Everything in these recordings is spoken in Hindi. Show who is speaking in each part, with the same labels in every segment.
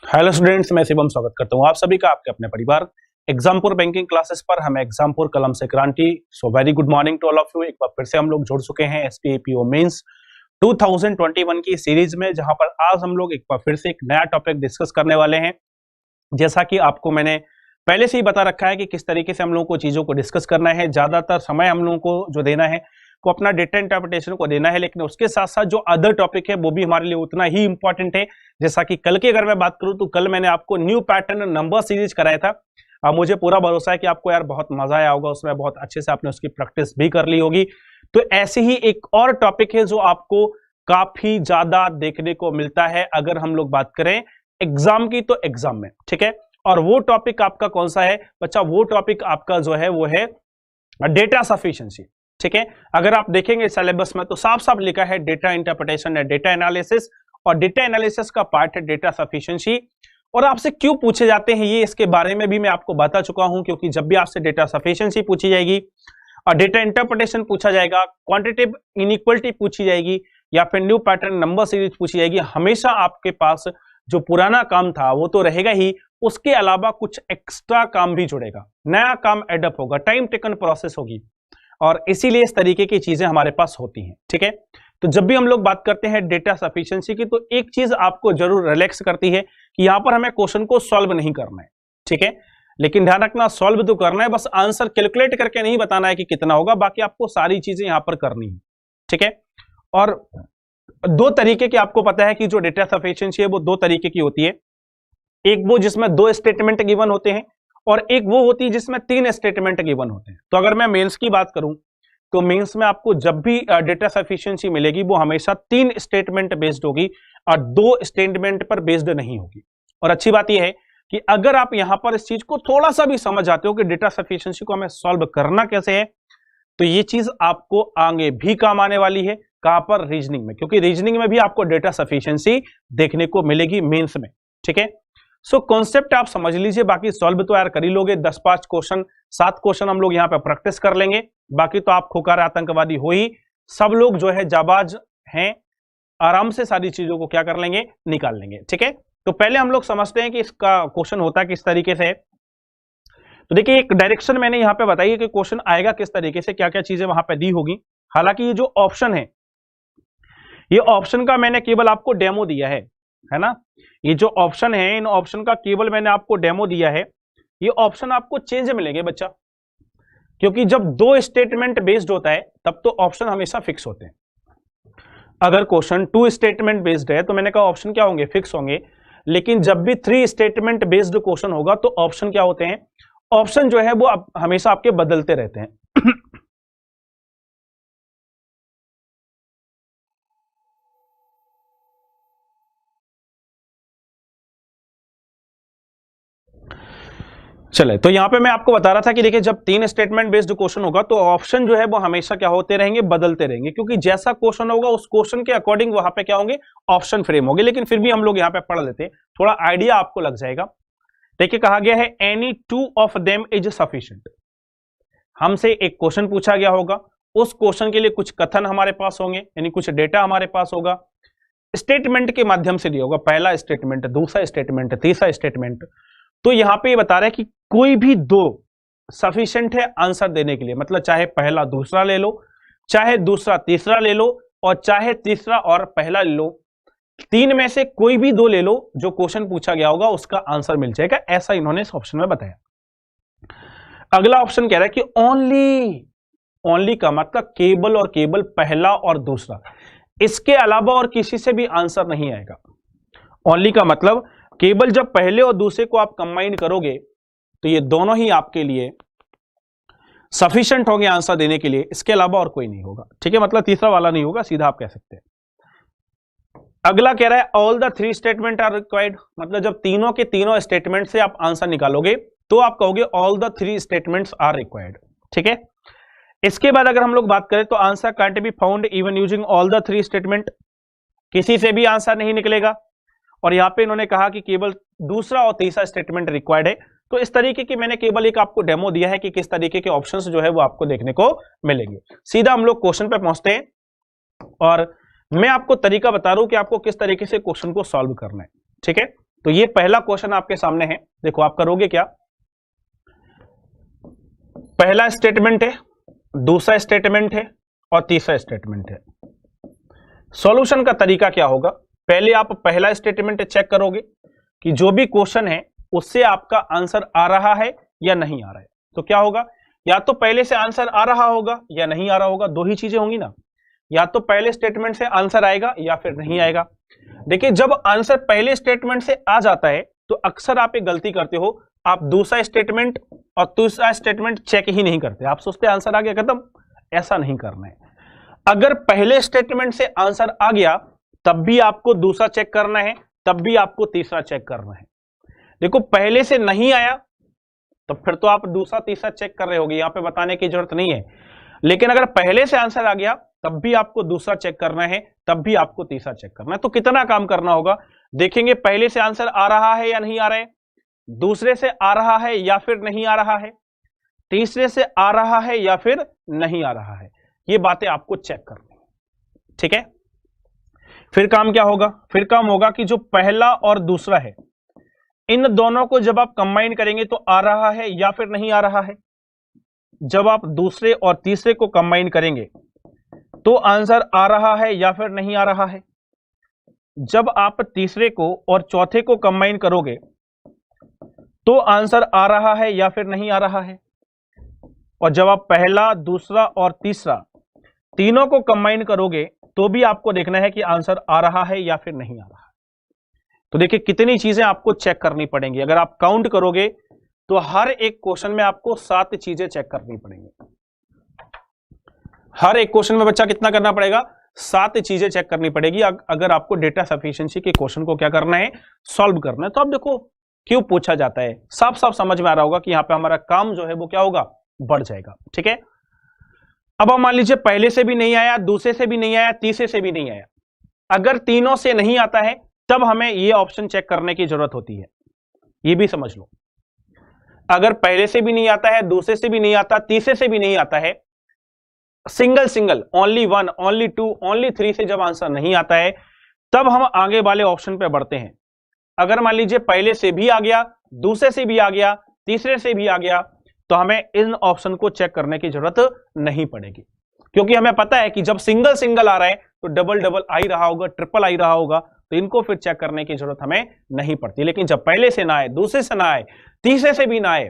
Speaker 1: हेलो स्टूडेंट्स, मैं शिवम स्वागत करता हूं आप सभी का आपके अपने परिवार एग्जामपुर बैंकिंग क्लासेस पर। हम एग्जामपुर कलम से क्रांति। So very good morning to all of you. एक बार फिर से हम लोग जुड़ चुके हैं एसटीएपीओ मेंस 2021 की सीरीज में, जहां पर आज हम लोग एक बार फिर से एक नया टॉपिक डिस्कस करने वाले हैं। जैसा कि आपको मैंने पहले से ही बता रखा है कि किस तरीके से हम लोगों को चीजों को डिस्कस करना है। ज्यादातर समय हम लोगों को जो देना है को अपना डेटा इंटरप्रिटेशन को देना है, लेकिन उसके साथ साथ जो अदर टॉपिक है वो भी हमारे लिए उतना ही इंपॉर्टेंट है। जैसा कि कल की अगर मैं बात करूं तो कल मैंने आपको न्यू पैटर्न नंबर सीरीज कराया था। मुझे पूरा भरोसा है कि आपको यार बहुत मजा आया होगा, उसमें बहुत अच्छे से आपने उसकी प्रैक्टिस भी कर ली होगी। तो ऐसे ही एक और टॉपिक है जो आपको काफी ज्यादा देखने को मिलता है अगर हम लोग बात करें एग्जाम की, तो एग्जाम में, ठीक है। और वो टॉपिक आपका कौन सा है बच्चा? वो टॉपिक आपका जो है वो है डेटा सफिशिएंसी, ठीक है। अगर आप देखेंगे सिलेबस में तो साफ साफ लिखा है डेटा इंटरप्रिटेशन है डेटा एनालिसिस, और डेटा एनालिसिस का पार्ट है डेटा सफिशिएंसी। और आपसे क्यों पूछे जाते हैं ये, इसके बारे में भी मैं आपको बता चुका हूं, क्योंकि जब भी आपसे डेटा सफिशिएंसी पूछी जाएगी और डेटा इंटरप्रिटेशन पूछा जाएगा, क्वांटिटेटिव इनइक्वालिटी पूछी जाएगी, या फिर न्यू पैटर्न नंबर सीरीज पूछी जाएगी, हमेशा आपके पास जो पुराना काम था वो तो रहेगा ही, उसके अलावा कुछ एक्स्ट्रा काम भी जुड़ेगा, नया काम एडअप होगा, टाइम टेकन प्रोसेस होगी, और इसीलिए इस तरीके की चीजें हमारे पास होती हैं, ठीक है। तो जब भी हम लोग बात करते हैं डेटा सफिशिएंसी की, तो एक चीज आपको जरूर रिलैक्स करती है कि यहां पर हमें क्वेश्चन को सॉल्व नहीं करना है, ठीक है। लेकिन ध्यान रखना, सॉल्व तो करना है, बस आंसर कैलकुलेट करके नहीं बताना है कि कितना होगा, बाकी आपको सारी चीजें यहां पर करनी है, ठीक है। और दो तरीके की आपको पता है कि जो डेटा सफिशिएंसी है वो दो तरीके की होती है। एक वो जिसमें दो स्टेटमेंट गिवन होते हैं, और एक वो होती है जिसमें तीन स्टेटमेंट गिवन होते हैं। तो अगर मैं मेंस की बात करूं तो मेंस में आपको जब भी डेटा सफिशिएंसी मिलेगी वो हमेशा तीन स्टेटमेंट बेस्ड होगी और दो स्टेटमेंट पर बेस्ड नहीं होगी। और अच्छी बात यह है कि अगर आप यहां पर इस चीज को थोड़ा सा भी समझ जाते हो कि डेटा सफिशिएंसी को हमें सॉल्व करना कैसे है, तो ये चीज आपको आगे भी काम आने वाली है। कहां पर? रीजनिंग में, क्योंकि रीजनिंग में भी आपको डेटा सफिशिएंसी देखने को मिलेगी मेंस में, ठीक है। सो कॉन्सेप्ट आप समझ लीजिए, बाकी सॉल्व तो यार कर ही लोगे। 10-5 क्वेश्चन 7 क्वेश्चन हम लोग यहाँ पे प्रैक्टिस कर लेंगे, बाकी तो आप खुकार आतंकवादी हो ही। सब लोग जो है जाबाज हैं, आराम से सारी चीजों को क्या कर लेंगे, निकाल लेंगे, ठीक है। तो पहले हम लोग समझते हैं कि इसका क्वेश्चन होता किस तरीके से। तो देखिए, एक डायरेक्शन मैंने यहाँ पे बताई है कि क्वेश्चन आएगा किस तरीके से, क्या क्या चीजें वहां पे दी होगी। हालांकि ये जो ऑप्शन है, ये ऑप्शन का मैंने केवल आपको डेमो दिया है ना। ये जो ऑप्शन है, इन ऑप्शन का केवल मैंने आपको डेमो दिया है। ये ऑप्शन आपको चेंज मिलेंगे बच्चा, क्योंकि जब दो स्टेटमेंट बेस्ड होता है तब तो ऑप्शन हमेशा फिक्स होते हैं। अगर क्वेश्चन 2 स्टेटमेंट बेस्ड है तो मैंने कहा ऑप्शन क्या होंगे, फिक्स होंगे। लेकिन जब भी 3 स्टेटमेंट बेस्ड क्वेश्चन होगा तो ऑप्शन क्या होते हैं, ऑप्शन जो है वो हमेशा आपके बदलते रहते हैं। चले, तो यहां पे मैं आपको बता रहा था कि देखिए, जब 3 स्टेटमेंट बेस्ड क्वेश्चन होगा तो ऑप्शन जो है वो हमेशा क्या होते रहेंगे, बदलते रहेंगे, क्योंकि जैसा क्वेश्चन होगा उस क्वेश्चन के अकॉर्डिंग वहां पे क्या होंगे, ऑप्शन फ्रेम होंगे। लेकिन फिर भी हम लोग यहां पे पढ़ लेते हैं, थोड़ा आइडिया आपको लग जाएगा। देखिए, कहा गया है any 2 of them is sufficient. हमसे एक क्वेश्चन पूछा गया होगा, उस क्वेश्चन के लिए कुछ कथन हमारे पास होंगे, यानी कुछ डेटा हमारे पास होगा, स्टेटमेंट के माध्यम से दिया होगा, पहला स्टेटमेंट, दूसरा स्टेटमेंट, तीसरा स्टेटमेंट। तो यहां पे ये बता रहा है कि कोई भी दो सफिशिएंट है आंसर देने के लिए, मतलब चाहे पहला दूसरा ले लो, चाहे दूसरा तीसरा ले लो, और चाहे तीसरा और पहला ले लो, तीन में से कोई भी दो ले लो, जो क्वेश्चन पूछा गया होगा उसका आंसर मिल जाएगा। ऐसा इन्होंने इस ऑप्शन में बताया। अगला ऑप्शन कह रहा है कि ओनली का मतलब केवल और केवल पहला और दूसरा, इसके अलावा और किसी से भी आंसर नहीं आएगा। ओनली का मतलब केवल जब पहले और दूसरे को आप कंबाइन करोगे तो ये दोनों ही आपके लिए सफिशिएंट होंगे आंसर देने के लिए, इसके अलावा और कोई नहीं होगा, ठीक है। मतलब तीसरा वाला नहीं होगा, सीधा आप कह सकते हैं। अगला कह रहा है all the 3 statement are required, मतलब जब तीनों के तीनों स्टेटमेंट से आप आंसर निकालोगे तो आप कहोगे all the 3 statements are required, ठीक है। इसके बाद अगर हम लोग बात करें तो answer can't be found even using all the 3 statement, किसी से भी आंसर नहीं निकलेगा। और यहां पे इन्होंने कहा कि केवल दूसरा और तीसरा स्टेटमेंट रिक्वायर्ड है। तो इस तरीके की मैंने केवल एक आपको डेमो दिया है कि किस तरीके के ऑप्शंस जो है वो आपको देखने को मिलेंगे। सीधा हम लोग क्वेश्चन पे पहुंचते हैं, और मैं आपको तरीका बता रहा हूं कि आपको किस तरीके से क्वेश्चन को सॉल्व करना है, ठीक है। तो ये पहला क्वेश्चन आपके सामने है। देखो आप करोगे क्या, पहला स्टेटमेंट है, दूसरा स्टेटमेंट है और तीसरा स्टेटमेंट है। सॉल्यूशन का तरीका क्या होगा, पहले आप पहला स्टेटमेंट चेक करोगे कि जो भी क्वेश्चन है उससे आपका आंसर आ रहा है या नहीं आ रहा है। तो क्या होगा, या तो पहले से आंसर आ रहा होगा या नहीं आ रहा होगा, दो ही चीजें होंगी ना, या तो पहले स्टेटमेंट से आंसर आएगा या फिर नहीं आएगा। देखिए जब आंसर पहले स्टेटमेंट से आ जाता है तो अक्सर आप एक गलती करते हो, आप दूसरा स्टेटमेंट और तीसरा स्टेटमेंट चेक ही नहीं करते, आप सोचते आंसर आ गया खत्म। ऐसा नहीं करना है। अगर पहले स्टेटमेंट से आंसर आ गया तब भी आपको दूसरा चेक करना है, तब भी आपको तीसरा चेक करना है। देखो पहले से नहीं आया तो फिर तो आप दूसरा तीसरा चेक कर रहे होगे, यहां पे बताने की जरूरत नहीं है। लेकिन अगर पहले से आंसर आ गया तब भी आपको दूसरा चेक करना है, तब भी आपको तीसरा चेक करना है। तो कितना काम करना होगा, देखेंगे पहले से आंसर आ रहा है या नहीं आ रहा है, दूसरे से आ रहा है या फिर नहीं आ रहा है, तीसरे से आ रहा है या फिर नहीं आ रहा है। ये बातें आपको चेक करनी है, ठीक है। फिर काम क्या होगा, फिर काम होगा कि जो पहला और दूसरा है इन दोनों को जब आप कंबाइन करेंगे तो आ रहा है या फिर नहीं आ रहा है। जब आप दूसरे और तीसरे को कंबाइन करेंगे तो आंसर आ रहा है या फिर नहीं आ रहा है। जब आप तीसरे को और चौथे को कंबाइन करोगे तो आंसर आ रहा है या फिर नहीं आ रहा है। और जब आप पहला, दूसरा और तीसरा तीनों को कंबाइन करोगे तो भी आपको देखना है कि आंसर आ रहा है या फिर नहीं आ रहा है। तो देखिए कितनी चीजें आपको चेक करनी पड़ेंगी। अगर आप काउंट करोगे तो हर एक क्वेश्चन में आपको 7 चीजें चेक करनी पड़ेंगी। हर एक क्वेश्चन में बच्चा कितना करना पड़ेगा, 7 चीजें चेक करनी पड़ेगी अगर आपको डेटा सफिशिएंसी के क्वेश्चन को क्या करना है, सॉल्व करना है। तो अब देखो क्यों पूछा जाता है, साफ साफ समझ में आ रहा होगा कि यहां पे हमारा काम जो है वो क्या होगा, बढ़ जाएगा, ठीक है। अब हम मान लीजिए पहले से भी नहीं आया, दूसरे से भी नहीं आया, तीसरे से भी नहीं आया। अगर तीनों से नहीं आता है तब हमें ये ऑप्शन चेक करने की जरूरत होती है, ये भी समझ लो। अगर पहले से भी नहीं आता है, दूसरे से भी नहीं आता, तीसरे से भी नहीं आता है, single single only 1, only 2, only 3 से जब आंसर नहीं आता है तब हम आगे वाले ऑप्शन पे बढ़ते हैं। अगर मान लीजिए पहले से भी आ गया, दूसरे से भी आ गया, तीसरे से भी आ गया, तो हमें इन ऑप्शन को चेक करने की जरूरत नहीं पड़ेगी, क्योंकि हमें पता है कि जब सिंगल सिंगल आ रहा है तो डबल डबल आ ही रहा होगा, ट्रिपल आ ही रहा होगा, तो इनको फिर चेक करने की जरूरत हमें नहीं पड़ती। लेकिन जब पहले से ना आए, दूसरे से ना आए, तीसरे से भी ना आए,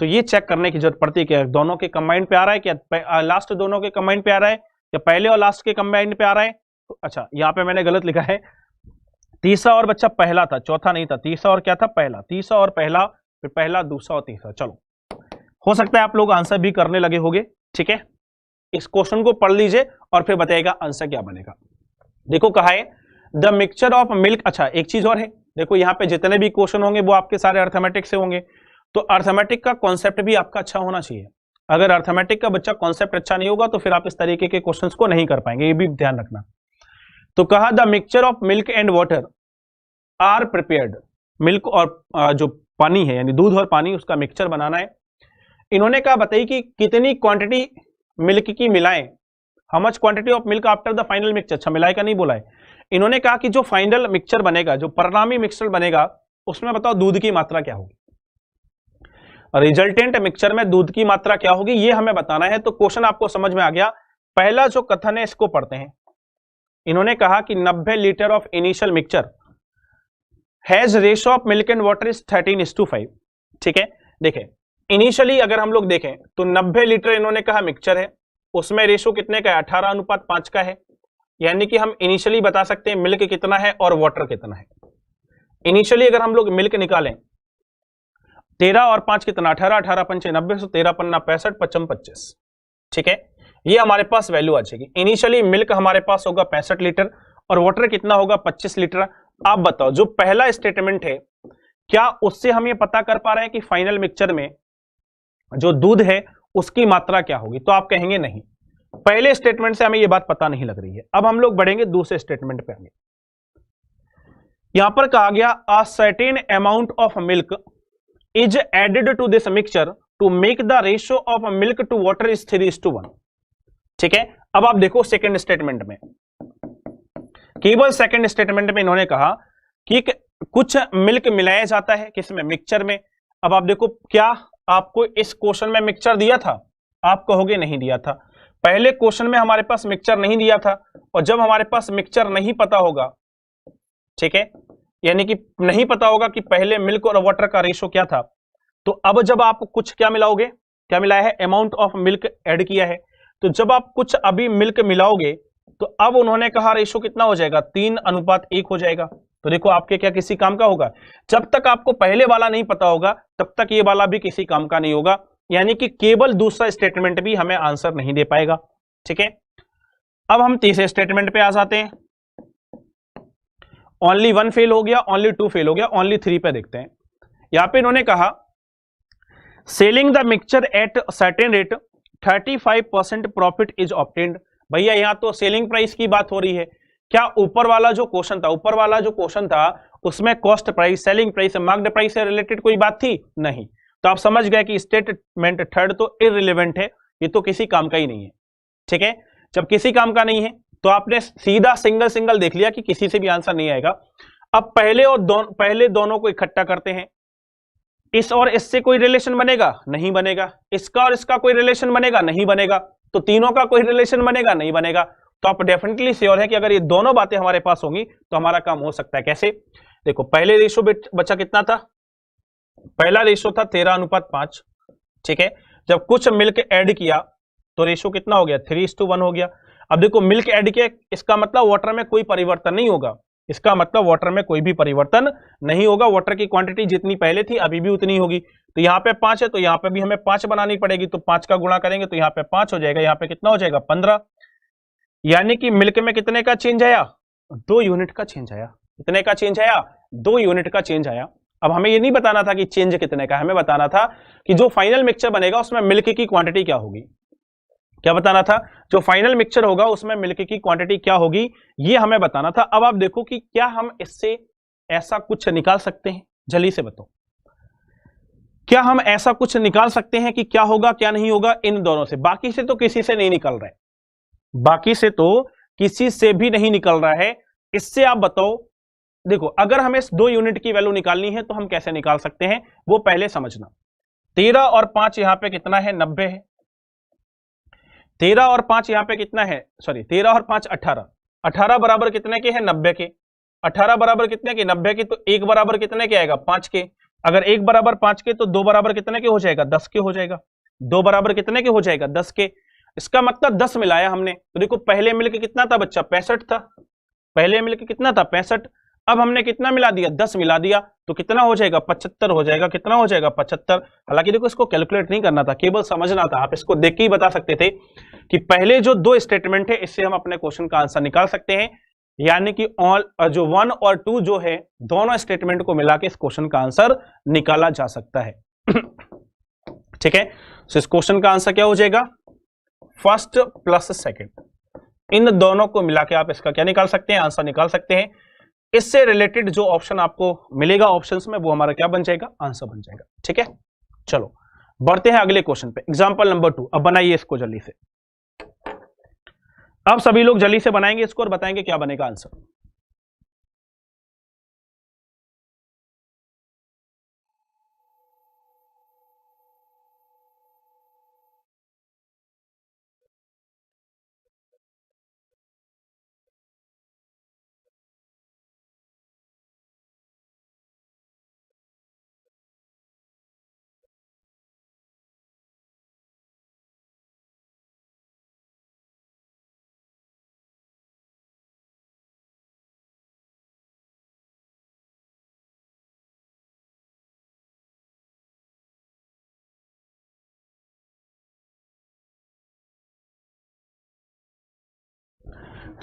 Speaker 1: तो ये चेक करने की जरूरत पड़ती है कि दोनों के कंबाइंड पे आ रहा है, क्या लास्ट दोनों के कंबाइंड पे आ रहा है, या पहले और लास्ट के कंबाइंड पे आ रहा है। तो अच्छा यहां पे मैंने गलत लिखा है, तीसरा और बच्चा पहला था, चौथा नहीं था, तीसरा और क्या था, पहला। तीसरा और पहला, फिर पहला, दूसरा और तीसरा। चलो हो सकता है आप लोग आंसर भी करने लगे होंगे, ठीक है। इस क्वेश्चन को पढ़ लीजिए और फिर बताइएगा आंसर क्या बनेगा। देखो कहा है द मिक्सचर ऑफ मिल्क। अच्छा एक चीज और है, देखो यहाँ पे जितने भी क्वेश्चन होंगे वो आपके सारे अर्थमेटिक से होंगे, तो अर्थमेटिक का कॉन्सेप्ट भी आपका अच्छा होना चाहिए। अगर अर्थमेटिक का बच्चा कॉन्सेप्ट अच्छा नहीं होगा तो फिर आप इस तरीके के क्वेश्चंस को नहीं कर पाएंगे, ये भी ध्यान रखना। तो कहा the mixture of milk and water are prepared. Milk और जो पानी है यानी दूध और पानी, उसका मिक्सचर बनाना है। इन्होंने कहा बताइए कि कितनी क्वांटिटी मिल्क की मिलाएं, how much quantity of milk after the final mixture. अच्छा मिलाए का नहीं बोला है, इन्होंने कहा कि जो फाइनल मिक्सचर बनेगा, जो परिणामी मिक्सचर बनेगा, उसमें बताओ दूध की मात्रा क्या होगी। रिजल्टेंट मिक्सचर में दूध की मात्रा क्या होगी ये हमें बताना है। तो क्वेश्चन आपको समझ में आ गया। पहला जो कथन है इसको पढ़ते हैं। इन्होंने कहा कि 90 litre of initial mixture has ratio of milk and water is 13:5। ठीक है, देखें इनिशियली अगर हम लोग देखें तो 90 लीटर इन्होंने कहा मिक्सचर है, उसमें रेशियो कितने का है, 18:5 का है। यानी कि हम इनिशियली बता सकते हैं मिल्क कितना है और वाटर कितना है। इनिशियली अगर हम लोग मिल्क निकालें 13 और 5 कितना, 18, 18 पंचे 90, 13 पन्ना 65, 55 25। ठीक है, ये हमारे पास वैल्यू आ जाएगी। इनिशियली मिल्क हमारे पास होगा 65 लीटर और वाटर कितना होगा 25 लीटर। आप बताओ जो पहला स्टेटमेंट है क्या उससे हम ये पता कर पा रहे हैं कि फाइनल मिक्सचर में जो दूध है उसकी मात्रा क्या होगी। तो आप कहेंगे नहीं, पहले स्टेटमेंट से हमें ये बात पता नहीं लग रही है। अब हम लोग बढ़ेंगे दूसरे स्टेटमेंट पे। यहां पर कहा गया a certain amount of milk is added to this mixture to make the ratio of milk to water is 3:1। ठीक है, अब आप देखो सेकेंड स्टेटमेंट में, केवल सेकेंड स्टेटमेंट में इन्होंने कहा कि कुछ मिल्क मिलाया जाता है किसमें, मिक्सचर में। अब आप देखो, क्या आपको इस क्वेश्चन में मिक्सचर दिया था? आप कहोगे नहीं दिया था। पहले क्वेश्चन में हमारे पास मिक्सचर नहीं दिया था, और जब हमारे पास मिक्सचर नहीं पता होगा, ठीक है, यानी कि नहीं पता होगा कि पहले मिल्क और वाटर का रेशो क्या था, तो अब जब आप कुछ क्या मिलाओगे, क्या मिलाया है, अमाउंट ऑफ मिल्क ऐड किया है, तो जब आप कुछ अभी मिल्क मिलाओगे तो अब उन्होंने कहा रेशो कितना हो जाएगा, 3:1 हो जाएगा। तो देखो आपके क्या किसी काम का होगा? जब तक आपको पहले वाला नहीं पता होगा तब तक ये वाला भी किसी काम का नहीं होगा, यानी कि केवल दूसरा स्टेटमेंट भी हमें आंसर नहीं दे पाएगा। ठीक है, अब हम तीसरे स्टेटमेंट पे आ जाते हैं। ओनली 1 फेल हो गया, ओनली 2 फेल हो गया, ओनली 3 पे देखते हैं। यहां पे इन्होंने कहा selling the mixture at certain rate 35% profit is obtained. भैया यहां तो सेलिंग प्राइस की बात हो रही है। क्या ऊपर वाला जो क्वेश्चन था, उसमें cost price, selling price, marked price से रिलेटेड कोई बात थी? नहीं। तो आप समझ गए कि स्टेटमेंट थर्ड तो इररिलेवेंट है, ये तो किसी काम का ही नहीं है। ठीक है, जब किसी काम का नहीं है तो आपने सीधा सिंगल देख लिया कि किसी से भी आंसर नहीं आएगा। अब पहले दोनों को इकट्ठा करते हैं। इस और इससे कोई रिलेशन बनेगा? नहीं बनेगा। इसका और इसका कोई रिलेशन बनेगा? नहीं बनेगा। तो तीनों का कोई रिलेशन बनेगा? नहीं बनेगा। तो आप डेफिनेटली श्योर है कि अगर ये दोनों बातें हमारे पास होंगी तो हमारा काम हो सकता है। कैसे? देखो, पहले रेशो बच्चा कितना था? पहला रेशो था 13:5। ठीक है, जब कुछ मिल्क ऐड किया तो रेशो कितना हो गया? 3:1 हो गया। अब देखो, मिल्क ऐड किया, इसका मतलब वाटर में कोई परिवर्तन नहीं होगा। इसका मतलब वाटर में कोई भी परिवर्तन नहीं होगा। वाटर की क्वांटिटी जितनी पहले थी अभी भी उतनी होगी। तो यहाँ पे 5 है तो यहाँ पे भी हमें 5 बनानी पड़ेगी। तो 5 का गुणा करेंगे तो यहाँ पे 5 हो जाएगा, यहाँ पे कितना हो जाएगा? 15। यानी कि मिल्क में कितने का चेंज आया? 2 यूनिट का चेंज आया। कितने का चेंज आया? 2 यूनिट का चेंज आया। अब हमें ये नहीं बताना था कि चेंज कितने का, हमें बताना था कि जो फाइनल मिक्सचर बनेगा उसमें मिल्क की क्वांटिटी क्या होगी। क्या बताना था? जो फाइनल मिक्सचर होगा उसमें मिल्क की क्वांटिटी क्या होगी, ये हमें बताना था। अब आप देखो कि क्या हम इससे ऐसा कुछ निकाल सकते हैं? जल्दी से बताओ, क्या हम ऐसा कुछ निकाल सकते हैं कि क्या होगा क्या नहीं होगा इन दोनों से? बाकी से तो किसी से नहीं निकल रहा है, बाकी से तो किसी से भी नहीं निकल रहा है। इससे आप बताओ। देखो, अगर हमें 2 यूनिट की वैल्यू निकालनी है तो हम कैसे निकाल सकते हैं वो पहले समझना। 13 और 5 यहां पे कितना है? 90 है। 13 और 5 यहां पे कितना है? सॉरी, 13 और 5 18। 18 बराबर कितने के हैं? 90 के। 18 बराबर कितने के? 90 के। तो 1 बराबर कितने के आएगा? 5 के। अगर 1 बराबर 5 के तो 2 बराबर कितने के हो जाएगा? 10 के हो जाएगा। 2 बराबर कितने के हो जाएगा? 10 के। इसका मतलब 10 मिलाया हमने। तो देखो, पहले मिलके कितना था बच्चा? 65 था। पहले मिलके कितना था? 65। अब हमने कितना मिला दिया? 10 मिला दिया। तो कितना हो जाएगा? 75 हो जाएगा। कितना हो जाएगा? 75। हालांकि देखो, इसको कैलकुलेट नहीं करना था, केवल समझना था। आप इसको देख के ही बता सकते थे कि पहले जो 2 स्टेटमेंट है इससे हम अपने क्वेश्चन का आंसर निकाल सकते हैं। यानी कि जो 1 और 2 जो है, दोनों स्टेटमेंट को मिला के इस क्वेश्चन का आंसर निकाला जा सकता है। ठीक है, तो इस क्वेश्चन का आंसर क्या हो जाएगा? फर्स्ट प्लस सेकंड, इन दोनों को मिला के आप इसका क्या निकाल सकते हैं? आंसर निकाल सकते हैं। इससे रिलेटेड जो ऑप्शन आपको मिलेगा ऑप्शंस में, वो हमारा क्या बन जाएगा? आंसर बन जाएगा। ठीक है, चलो बढ़ते हैं अगले क्वेश्चन पे। Example number 2। अब बनाइए इसको जल्दी से। अब सभी लोग जल्दी से बनाएंगे इसको और बताएंगे क्या बनेगा आंसर।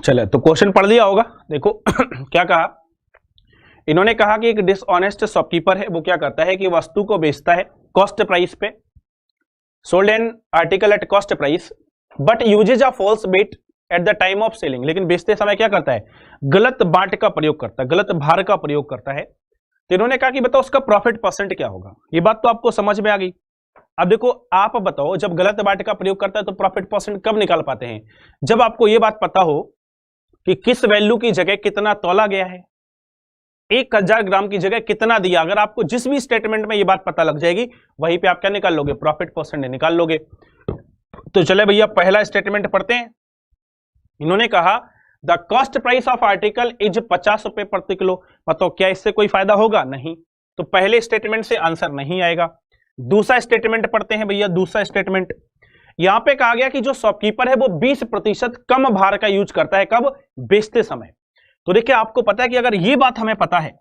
Speaker 1: चले, तो क्वेश्चन पढ़ लिया होगा। देखो क्या कहा इन्होंने। कहा कि एक डिसऑनेस्ट शॉपकीपर है, वो क्या करता है कि वस्तु को बेचता है कॉस्ट प्राइस पे, sold an article at cost price, but uses a false weight at the time of selling. लेकिन बेचते समय क्या करता है? गलत बाट का प्रयोग करता है, गलत भार का प्रयोग करता है। तो इन्होंने कहा कि बताओ उसका प्रॉफिट परसेंट क्या होगा। ये बात तो आपको समझ में आ गई। अब देखो, आप बताओ, जब गलत बाट का प्रयोग करता है तो प्रॉफिट परसेंट कब निकाल पाते हैं? जब आपको यह बात पता हो कि किस वैल्यू की जगह कितना तोला गया है। 1000 ग्राम की जगह कितना दिया, अगर आपको जिस भी स्टेटमेंट में ये बात पता लग जाएगी वहीं पे आप क्या निकाल लोगे, प्रॉफिट परसेंटेज निकाल लोगे। तो चले भैया पहला स्टेटमेंट पढ़ते हैं। इन्होंने कहा the cost price of article is 50 रुपए प्रति किलो। बताओ क्या इससे कोई फायदा होगा, नहीं, तो पहले स्टेटमेंट से आंसर नहीं आएगा। दूसरा स्टेटमेंट पढ़ते हैं भैया। दूसरा स्टेटमेंट यहां पे कहा गया कि जो शॉपकीपर है वो 20% कम भार का यूज करता है, कब, बेचते समय। तो देखिए आपको पता है कि अगर ये बात हमें पता है,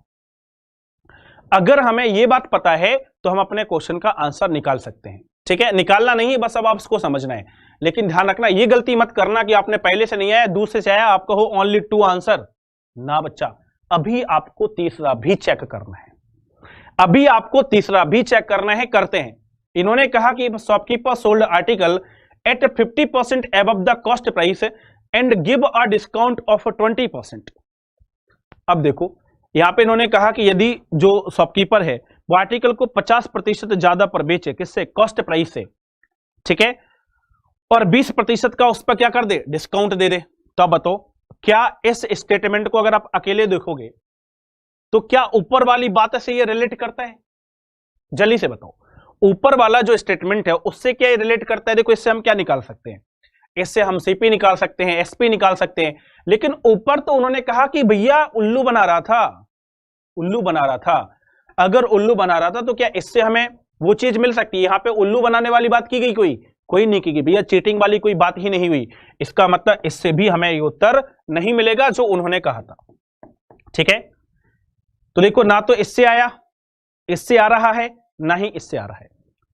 Speaker 1: अगर हमें ये बात पता है तो हम अपने क्वेश्चन का आंसर निकाल सकते हैं। ठीक है, निकालना नहीं, बस अब आपको समझना है। लेकिन ध्यान रखना, ये गलती मत करना कि आपने पहले से नहीं आया, दूसरे से आया, आपको हो ओनली 2 आंसर। ना बच्चा, अभी आपको तीसरा भी चेक करना है, अभी आपको तीसरा भी चेक करना है। करते हैं। इन्होंने कहा कि shopkeeper sold article at 50% above the cost price and give a discount of 20%। अब देखो यहां पे इन्होंने कहा कि यदि जो शॉपकीपर है वो आर्टिकल को 50% ज्यादा पर बेचे, किससे, कॉस्ट प्राइस से, ठीक है, और 20% का उस पर क्या कर दे, डिस्काउंट दे दे। तो अब बताओ क्या इस स्टेटमेंट को अगर आप अकेले देखोगे तो क्या ऊपर वाली बात से ये रिलेट करता है? जल्दी से बताओ, ऊपर वाला जो स्टेटमेंट है उससे क्या ये रिलेट करता है? देखो इससे हम क्या निकाल सकते हैं, इससे हम सीपी निकाल सकते हैं, एसपी निकाल सकते हैं। लेकिन ऊपर तो उन्होंने कहा कि भैया उल्लू बना रहा था, उल्लू बना रहा था। अगर उल्लू बना रहा था तो क्या इससे हमें वो चीज मिल सकती है? यहां पे उल्लू बनाने वाली बात की गई, कोई नहीं की गई भैया, चीटिंग वाली कोई बात ही नहीं हुई। इसका मतलब इससे भी हमें ये उत्तर नहीं मिलेगा जो उन्होंने कहा था। ठीक है, तो देखो ना तो इससे आया, इससे आ रहा है, ना ही इससे आ रहा है,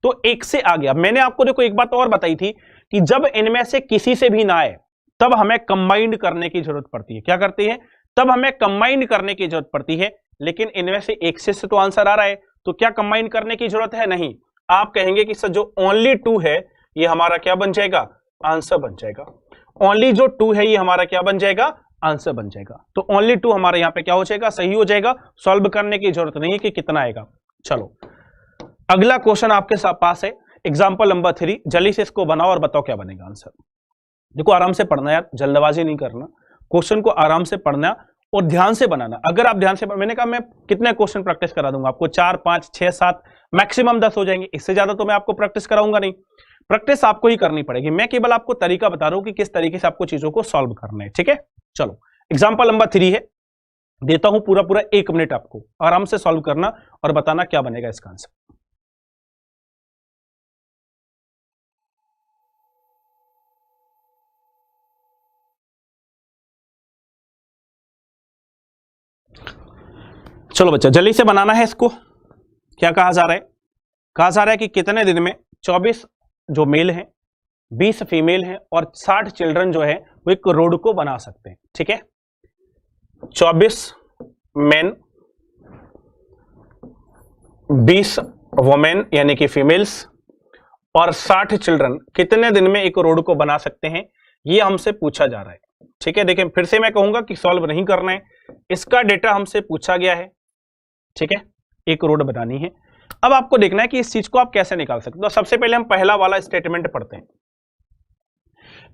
Speaker 1: तो एक से आ गया। मैंने आपको देखो एक बात और बताई थी कि जब इनमें से किसी से भी ना आए तब हमें कंबाइंड करने की जरूरत पड़ती है। क्या करती है? तब हमें कंबाइंड करने की जरूरत पड़ती है। लेकिन इनमें से एक से तो आंसर आ रहा है, तो क्या कंबाइन करने की जरूरत है? नहीं। आप कहेंगे कि सर जो ओनली 2 है ये हमारा क्या बन जाएगा, आंसर बन जाएगा। ओनली जो 2 है ये हमारा क्या बन जाएगा, आंसर बन जाएगा। तो ओनली 2 हमारे यहां पे क्या हो जाएगा, सही हो जाएगा। सॉल्व करने की जरूरत नहीं है कि कितना आएगा। चलो अगला क्वेश्चन आपके पास है, एग्जाम्पल नंबर 3। जल्दी से इसको बनाओ और बताओ क्या बनेगा आंसर। देखो आराम से पढ़ना यार, जल्दबाजी नहीं करना, क्वेश्चन को आराम से पढ़ना और ध्यान से बनाना। अगर आप ध्यान से, मैंने कहा मैं कितने क्वेश्चन प्रैक्टिस करा दूंगा आपको, 4, 5, 6, 7, मैक्सिमम 10 हो जाएंगे। इससे ज्यादा तो मैं आपको प्रैक्टिस कराऊंगा नहीं, प्रैक्टिस आपको ही करनी पड़ेगी। मैं केवल आपको तरीका बता रहा हूं कि किस तरीके से आपको चीजों को सॉल्व करना है। ठीक है, चलो एग्जाम्पल नंबर 3 है, देता हूं पूरा पूरा 1 मिनट, आपको आराम से सॉल्व करना और बताना क्या बनेगा इसका आंसर। चलो बच्चा जल्दी से बनाना है इसको। क्या कहा जा रहा है? कहा जा रहा है कि कितने दिन में 24 जो मेल हैं, 20 फीमेल हैं और 60 चिल्ड्रन जो है वो एक रोड को बना सकते हैं। ठीक है, 24 मेन, 20 वुमेन यानी कि फीमेल्स और 60 चिल्ड्रन कितने दिन में एक रोड को बना सकते हैं, ये हमसे पूछा जा रहा है। ठीक है, देखिए फिर से मैं कहूंगा कि सॉल्व नहीं करना है, इसका डेटा हमसे पूछा गया है। ठीक है, एक रोड बनानी है। अब आपको देखना है कि इस चीज को आप कैसे निकाल सकते हो। तो सबसे पहले हम पहला वाला स्टेटमेंट पढ़ते हैं।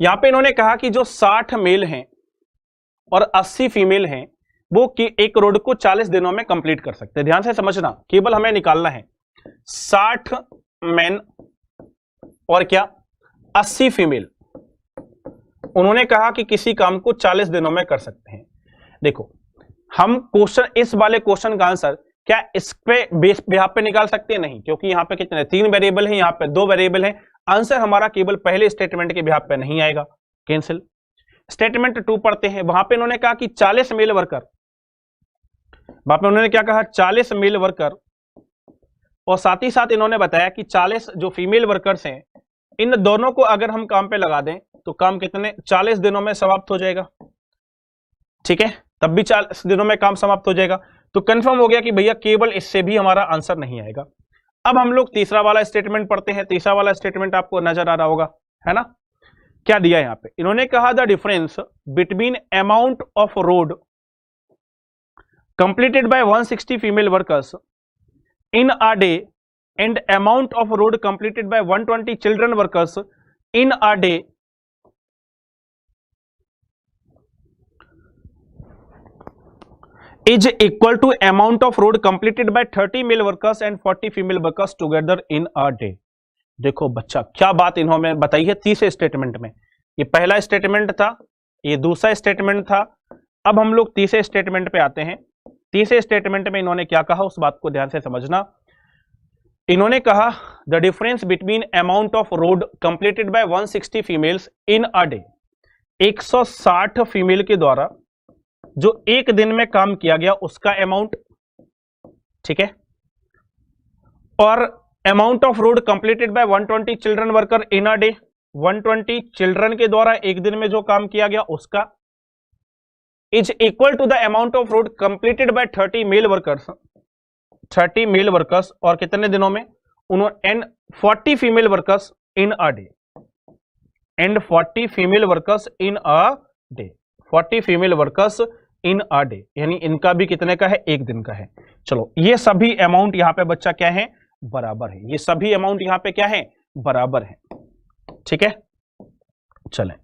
Speaker 1: यहां पे इन्होंने कहा कि जो 60 मेल हैं और 80 फीमेल हैं वो एक रोड को 40 दिनों में कंप्लीट कर सकते हैं। ध्यान से समझना, केवल हमें निकालना है 60 मेन और क्या 80 फीमेल। उन्होंने कहा कि किसी काम को 40 दिनों में कर सकते हैं। देखो हम क्वेश्चन, इस वाले क्वेश्चन का आंसर क्या इस पे बेस बिहाफ पे निकाल सकते हैं? नहीं, क्योंकि यहां पे कितने 3 वेरिएबल हैं, यहां पे 2 वेरिएबल हैं। आंसर हमारा केवल पहले स्टेटमेंट के बिहाफ पे नहीं आएगा, कैंसिल। स्टेटमेंट 2 पढ़ते हैं। वहां पे उन्होंने कहा कि 40 मेल वर्कर, वहां पे उन्होंने क्या कहा, 40 मेल वर्कर, और साथ ही साथ इन्होंने बताया कि 40 जो फीमेल वर्कर्स हैं, इन दोनों को अगर हम काम पे लगा दें तो काम कितने 40 दिनों में समाप्त हो जाएगा। ठीक है, तब भी 40 दिनों में काम समाप्त हो जाएगा। तो कंफर्म हो गया कि भैया केवल इससे भी हमारा आंसर नहीं आएगा। अब हम लोग तीसरा वाला स्टेटमेंट पढ़ते हैं। तीसरा वाला स्टेटमेंट आपको नजर आ रहा होगा, है ना? क्या दिया यहां पे? इन्होंने कहा the difference between amount of road completed by 160 female workers in a day and amount of road completed by 120 children workers in a day is equal to amount of road completed by 30 male workers and 40 female workers together in a day. देखो बच्चा क्या बात इन्होंने बताई है तीसरे स्टेटमेंट में। ये पहला स्टेटमेंट था, ये दूसरा स्टेटमेंट था, अब हम लोग तीसरे स्टेटमेंट पे आते हैं। तीसरे स्टेटमेंट में इन्होंने क्या कहा उस बात को ध्यान से समझना। इन्होंने कहा the difference between amount of road completed by 160 females in a day, 160 female के द्वारा जो एक दिन में काम किया गया उसका अमाउंट, ठीक है, और amount of road completed by 120 children worker in a day, 120 children के द्वारा एक दिन में जो काम किया गया उसका, is equal to the amount of road completed by 30 male workers, 30 male workers और कितने दिनों में उन्होंने, and 40 female workers in a day, and 40 female workers in a day, 40 female workers in a day, यानी इनका भी कितने का है, एक दिन का है। चलो ये सभी अमाउंट यहां पे बच्चा क्या है, बराबर है, ये सभी अमाउंट यहां पे क्या है, बराबर है, ठीक है। चलें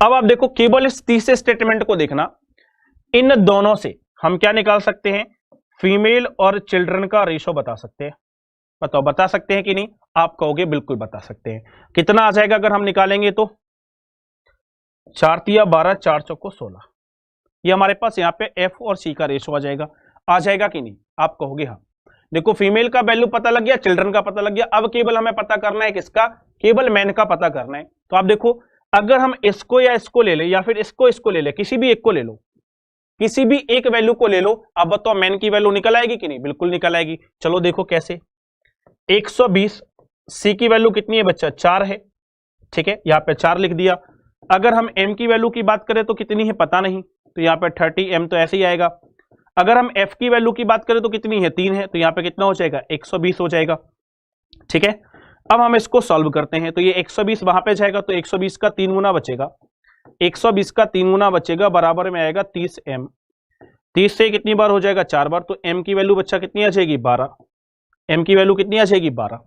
Speaker 1: अब आप देखो केवल इस तीसरे स्टेटमेंट को देखना, इन दोनों से हम क्या निकाल सकते हैं, फीमेल और चिल्ड्रन का रेशो बता सकते हैं। बताओ बता सकते हैं कि नहीं, आप कहोगे बिल्कुल बता सकते हैं। कितना आ जाएगा अगर हम निकालेंगे तो 4 तिया 12, 4 चौको 16, ये हमारे पास यहाँ पे एफ और सी का रेशो आ जाएगा कि नहीं, आप कहोगे हाँ। देखो फीमेल का वैल्यू पता लग गया, चिल्ड्रन का पता लग गया, अब केवल हमें पता करना है किसका, केवल मैन का पता करना है। तो आप देखो अगर हम इसको या इसको ले ले या फिर इसको ले ले, किसी भी एक को ले लो, किसी भी एक वैल्यू को ले लो, अब बताओ मैन की वैल्यू निकल आएगी कि नहीं, बिल्कुल निकल आएगी। चलो देखो कैसे, 120, सी की वैल्यू कितनी है बच्चा, 4 है, ठीक है, यहाँ पे 4 लिख दिया। अगर हम एम की वैल्यू की बात करें तो कितनी है पता नहीं, तो यहाँ पे 30 एम तो ऐसे ही आएगा। अगर हम एफ की वैल्यू की बात करें तो कितनी है, 3 है, तो यहाँ पे कितना हो जाएगा, 120 हो जाएगा, ठीक है। अब हम इसको सॉल्व करते हैं, तो ये 120 वहां पे जाएगा तो 120 का 3 गुना बचेगा, 120 का 3 गुना बचेगा, बराबर में आएगा 30 एम। 30 से कितनी बार हो जाएगा, 4 बार, तो एम की वैल्यू बच्चा कितनी आ जाएगी, 12। एम की वैल्यू कितनी आ जाएगी, 12।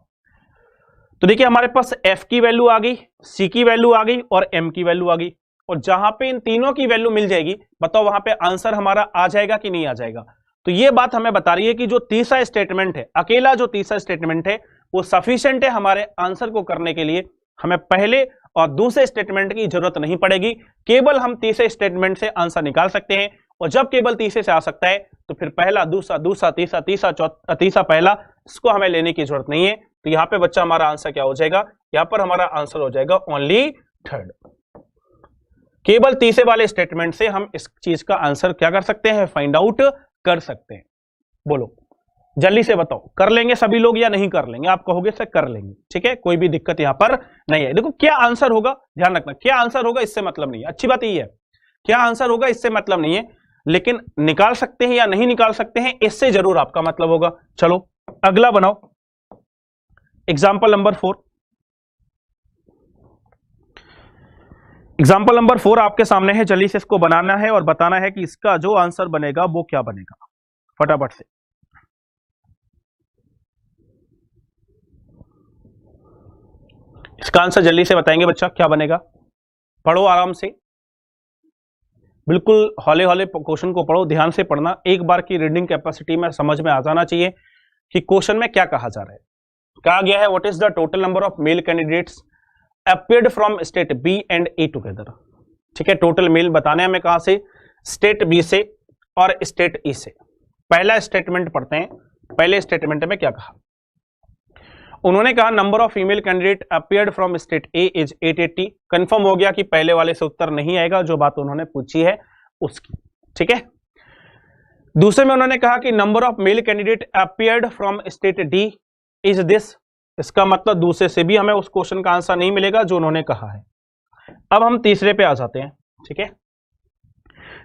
Speaker 1: तो देखिए हमारे पास एफ की वैल्यू आ गई, सी की वैल्यू आ गई और एम की वैल्यू आ गई, और जहां पे इन तीनों की वैल्यू मिल जाएगी बताओ वहां पे आंसर हमारा आ जाएगा कि नहीं आ जाएगा। तो ये बात हमें बता रही है कि जो तीसरा स्टेटमेंट है, अकेला जो तीसरा स्टेटमेंट है वो सफिशिएंट है हमारे आंसर को करने के लिए, हमें पहले और दूसरे स्टेटमेंट की जरूरत नहीं पड़ेगी, केवल हम तीसरे स्टेटमेंट से आंसर निकाल सकते हैं। और जब केवल तीसरे से आ सकता है तो फिर पहला दूसरा दूसरा तीसरा तीसरा चौथा तीसरा पहला, इसको हमें लेने की जरूरत नहीं है। तो यहां पे बच्चा हमारा आंसर क्या हो जाएगा, यहां पर हमारा आंसर हो जाएगा ओनली थर्ड। केवल तीसरे वाले स्टेटमेंट से हम इस चीज का आंसर क्या कर सकते हैं, फाइंड आउट कर सकते हैं। बोलो जल्दी से बताओ, कर लेंगे सभी लोग या नहीं कर लेंगे, आप कहोगे सर कर लेंगे, ठीक है, कोई भी दिक्कत यहां पर नहीं है। देखो क्या आंसर होगा, ध्यान रखना, क्या आंसर होगा इससे मतलब नहीं है, अच्छी बात यही है, क्या आंसर होगा इससे मतलब नहीं है, लेकिन निकाल सकते हैं या नहीं निकाल सकते हैं इससे जरूर आपका मतलब होगा। चलो अगला बनाओ, एग्जाम्पल नंबर 4। एग्जाम्पल नंबर 4 आपके सामने है, जल्दी से इसको बनाना है और बताना है कि इसका जो आंसर बनेगा वो क्या बनेगा, फटाफट से। इसका आंसर जल्दी से बताएंगे बच्चा, क्या बनेगा, पढ़ो आराम से, बिल्कुल हौले हौले क्वेश्चन को पढ़ो, ध्यान से पढ़ना, एक बार की रीडिंग कैपेसिटी में समझ में आ जाना चाहिए कि क्वेश्चन में क्या कहा जा रहा है। कहा गया है what is the total number of male candidates appeared from state B and A together, ठीक है, टोटल मेल बताने हमें कहां से, स्टेट बी से और स्टेट ई से। पहला स्टेटमेंट पढ़ते हैं, पहले स्टेटमेंट में क्या कहा, उन्होंने कहा number of female candidate appeared from state A is 880। Confirm हो गया कि पहले वाले से उत्तर नहीं आएगा, जो बात उन्होंने पूछी है उसकी, ठीक है। दूसरे में उन्होंने कहा कि number of male candidate appeared from state D is this, इसका मतलब दूसरे से भी हमें उस क्वेश्चन का आंसर नहीं मिलेगा जो उन्होंने कहा है। अब हम तीसरे पे आ जाते हैं, ठीक है।